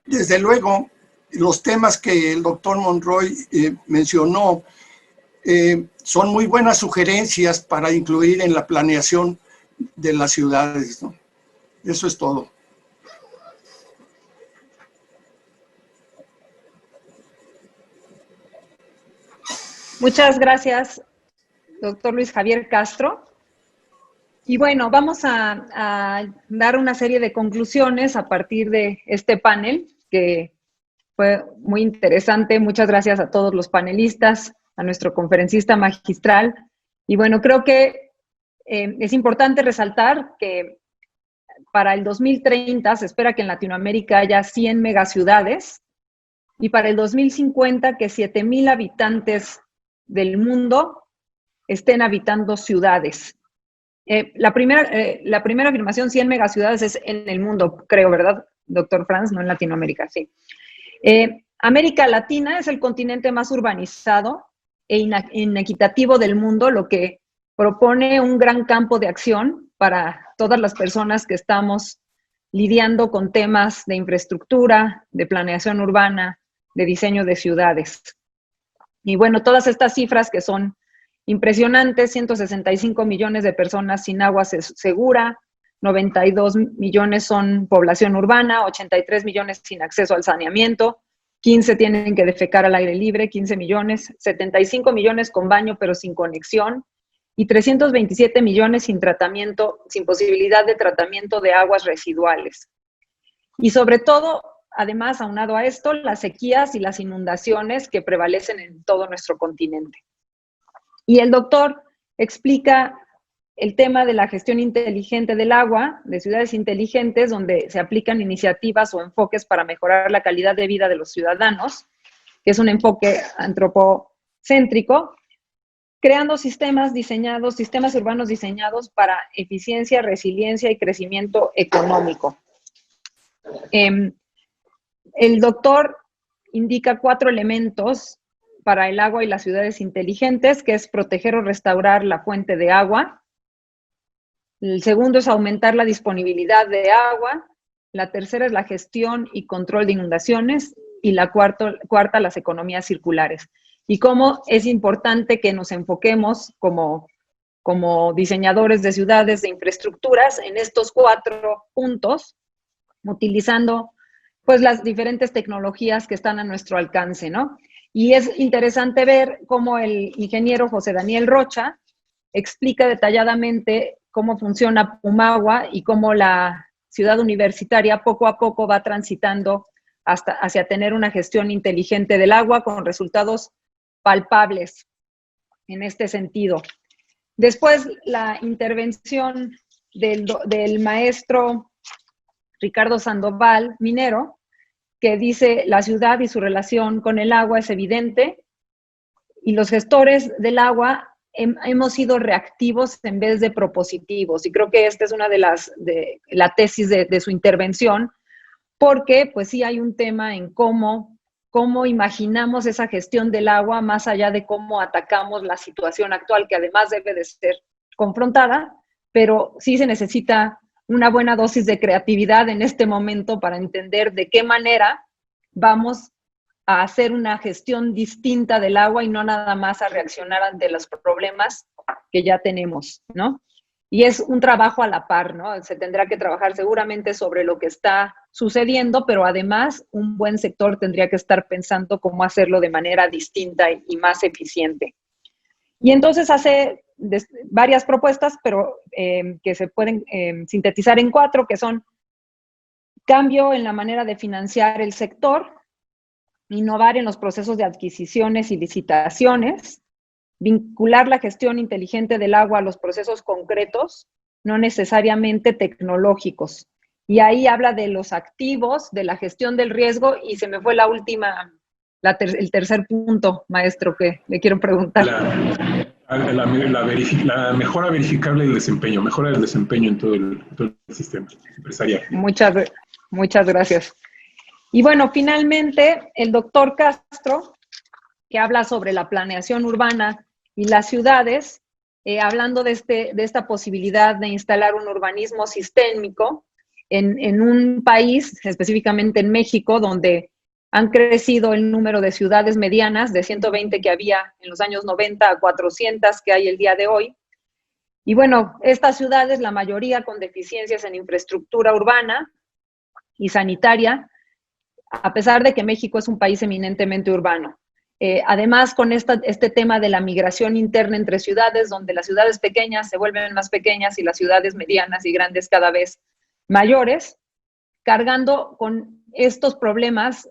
desde luego, los temas que el doctor Monroy mencionó son muy buenas sugerencias para incluir en la planeación de las ciudades, ¿no? Eso es todo. Muchas gracias, doctor Luis Javier Castro. Y bueno, vamos a dar una serie de conclusiones a partir de este panel, que fue muy interesante. Muchas gracias a todos los panelistas, a nuestro conferencista magistral. Y bueno, creo que es importante resaltar que para el 2030 se espera que en Latinoamérica haya 100 megaciudades y para el 2050 que 7,000 habitantes del mundo estén habitando ciudades. La primera afirmación, 100 megaciudades, es en el mundo, creo, ¿verdad, doctor Franz? No en Latinoamérica, sí. América Latina es el continente más urbanizado e inequitativo del mundo, lo que propone un gran campo de acción para todas las personas que estamos lidiando con temas de infraestructura, de planeación urbana, de diseño de ciudades. Y bueno, todas estas cifras que son impresionantes: 165 millones de personas sin agua segura, 92 millones son población urbana, 83 millones sin acceso al saneamiento, 15 tienen que defecar al aire libre, 15 millones, 75 millones con baño pero sin conexión, y 327 millones sin tratamiento, sin posibilidad de tratamiento de aguas residuales. Y sobre todo, además, aunado a esto, las sequías y las inundaciones que prevalecen en todo nuestro continente. Y el doctor explica el tema de la gestión inteligente del agua, de ciudades inteligentes, donde se aplican iniciativas o enfoques para mejorar la calidad de vida de los ciudadanos, que es un enfoque antropocéntrico, creando sistemas urbanos diseñados para eficiencia, resiliencia y crecimiento económico. El doctor indica 4 elementos para el agua y las ciudades inteligentes, que es proteger o restaurar la fuente de agua. El segundo es aumentar la disponibilidad de agua. La tercera es la gestión y control de inundaciones. Y la cuarta, las economías circulares. Y cómo es importante que nos enfoquemos como diseñadores de ciudades, de infraestructuras, en estos 4 puntos, utilizando pues las diferentes tecnologías que están a nuestro alcance, ¿no? Y es interesante ver cómo el ingeniero José Daniel Rocha explica detalladamente cómo funciona Pumagua y cómo la ciudad universitaria poco a poco va transitando hacia tener una gestión inteligente del agua con resultados palpables en este sentido. Después, la intervención del maestro Ricardo Sandoval, minero, que dice: la ciudad y su relación con el agua es evidente, y los gestores del agua hemos sido reactivos en vez de propositivos. Y creo que esta es una de la tesis de su intervención, porque pues sí hay un tema en cómo imaginamos esa gestión del agua más allá de cómo atacamos la situación actual, que además debe de ser confrontada, pero sí se necesita una buena dosis de creatividad en este momento para entender de qué manera vamos a hacer una gestión distinta del agua y no nada más a reaccionar ante los problemas que ya tenemos, ¿no? Y es un trabajo a la par, ¿no? Se tendrá que trabajar seguramente sobre lo que está sucediendo, pero además un buen sector tendría que estar pensando cómo hacerlo de manera distinta y más eficiente. Y entonces hace varias propuestas, pero que se pueden sintetizar en 4, que son: cambio en la manera de financiar el sector, innovar en los procesos de adquisiciones y licitaciones, vincular la gestión inteligente del agua a los procesos concretos, no necesariamente tecnológicos. Y ahí habla de los activos, de la gestión del riesgo, y se me fue la última, el tercer punto, maestro, que le quiero preguntar. La mejora verificable del desempeño, mejora del desempeño en todo el sistema empresarial. Muchas gracias. Y bueno, finalmente, el doctor Castro, que habla sobre la planeación urbana y las ciudades, hablando de esta posibilidad de instalar un urbanismo sistémico en un país, específicamente en México, donde han crecido el número de ciudades medianas de 120 que había en los años 90 a 400 que hay el día de hoy. Y bueno, estas ciudades, la mayoría con deficiencias en infraestructura urbana y sanitaria, a pesar de que México es un país eminentemente urbano. Además, con este tema de la migración interna entre ciudades, donde las ciudades pequeñas se vuelven más pequeñas y las ciudades medianas y grandes cada vez mayores, cargando con estos problemas,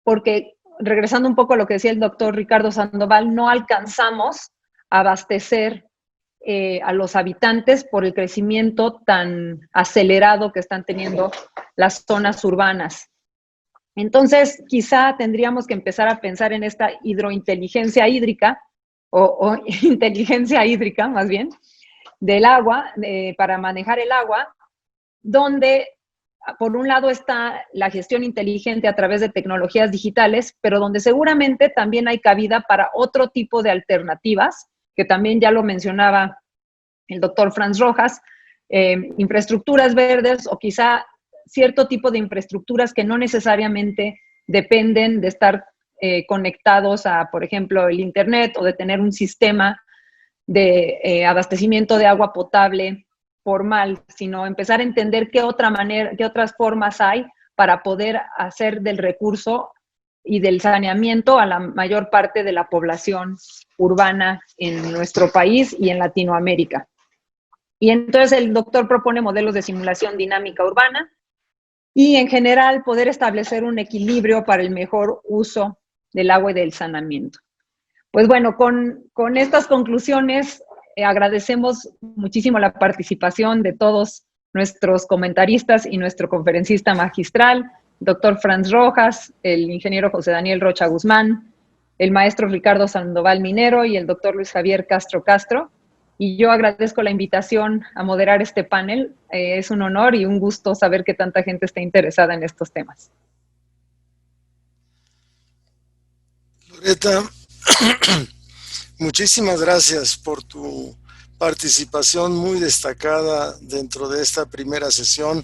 porque regresando un poco a lo que decía el doctor Ricardo Sandoval, no alcanzamos a abastecer a los habitantes por el crecimiento tan acelerado que están teniendo las zonas urbanas. Entonces, quizá tendríamos que empezar a pensar en esta hidrointeligencia hídrica, o inteligencia hídrica más bien, del agua, para manejar el agua, donde por un lado está la gestión inteligente a través de tecnologías digitales, pero donde seguramente también hay cabida para otro tipo de alternativas, que también ya lo mencionaba el doctor Franz Rojas, infraestructuras verdes o quizá cierto tipo de infraestructuras que no necesariamente dependen de estar conectados a, por ejemplo, el Internet o de tener un sistema de abastecimiento de agua potable formal, sino empezar a entender qué otras formas hay para poder hacer del recurso y del saneamiento a la mayor parte de la población urbana en nuestro país y en Latinoamérica. Y entonces el doctor propone modelos de simulación dinámica urbana y en general poder establecer un equilibrio para el mejor uso del agua y del saneamiento. Pues bueno, con estas conclusiones agradecemos muchísimo la participación de todos nuestros comentaristas y nuestro conferencista magistral, doctor Franz Rojas, el ingeniero José Daniel Rocha Guzmán, el maestro Ricardo Sandoval Minero y el doctor Luis Javier Castro Castro. Y yo agradezco la invitación a moderar este panel. Es un honor y un gusto saber que tanta gente está interesada en estos temas. Loreta, muchísimas gracias por tu participación muy destacada dentro de esta primera sesión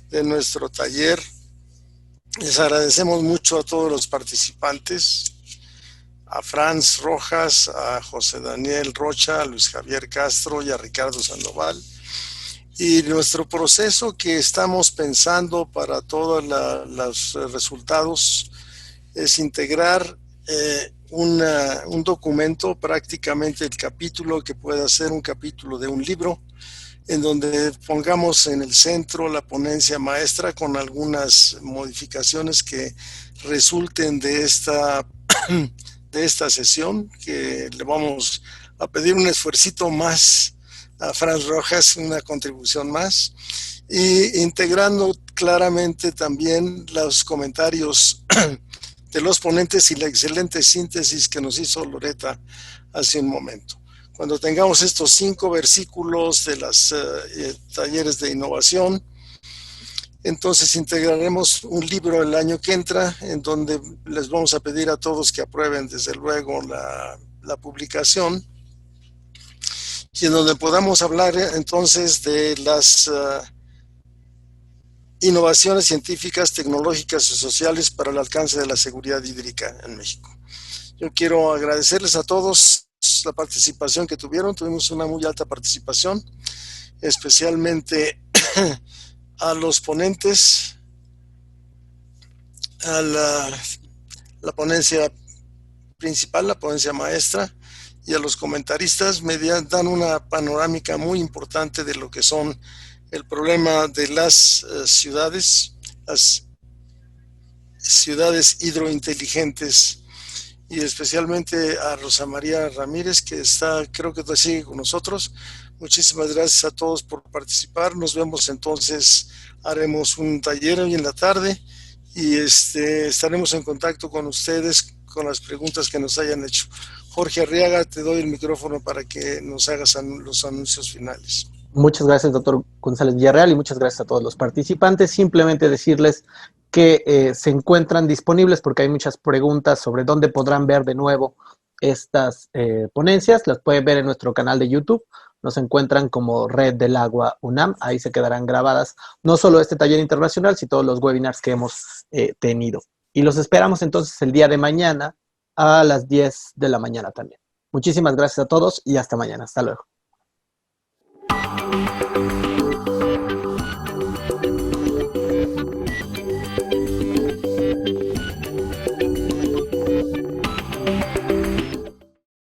de nuestro taller. Les agradecemos mucho a todos los participantes, a Franz Rojas, a José Daniel Rocha, a Luis Javier Castro y a Ricardo Sandoval. Y nuestro proceso que estamos pensando para todos los resultados es integrar un documento, prácticamente el capítulo que pueda ser un capítulo de un libro, en donde pongamos en el centro la ponencia maestra con algunas modificaciones que resulten de esta sesión, que le vamos a pedir un esfuercito más a Franz Rojas, una contribución más, y integrando claramente también los comentarios de los ponentes y la excelente síntesis que nos hizo Loreta hace un momento. Cuando tengamos estos 5 versículos de los talleres de innovación, entonces integraremos un libro el año que entra, en donde les vamos a pedir a todos que aprueben desde luego la publicación, y en donde podamos hablar entonces de las innovaciones científicas, tecnológicas y sociales para el alcance de la seguridad hídrica en México. Yo quiero agradecerles a todos la participación que tuvimos una muy alta participación, especialmente a los ponentes, a la ponencia principal, la ponencia maestra, y a los comentaristas. Me dan una panorámica muy importante de lo que son el problema de las ciudades, las ciudades hidrointeligentes, y especialmente a Rosa María Ramírez, que creo que sigue con nosotros. Muchísimas gracias a todos por participar. Nos vemos entonces, haremos un taller hoy en la tarde y estaremos en contacto con ustedes con las preguntas que nos hayan hecho. Jorge Arriaga, te doy el micrófono para que nos hagas los anuncios finales. Muchas gracias, doctor González Villarreal, y muchas gracias a todos los participantes. Simplemente decirles que se encuentran disponibles porque hay muchas preguntas sobre dónde podrán ver de nuevo estas ponencias. Las pueden ver en nuestro canal de YouTube. Nos encuentran como Red del Agua UNAM. Ahí se quedarán grabadas no solo este taller internacional, sino todos los webinars que hemos tenido. Y los esperamos entonces el día de mañana a las 10 de la mañana también. Muchísimas gracias a todos y hasta mañana. Hasta luego.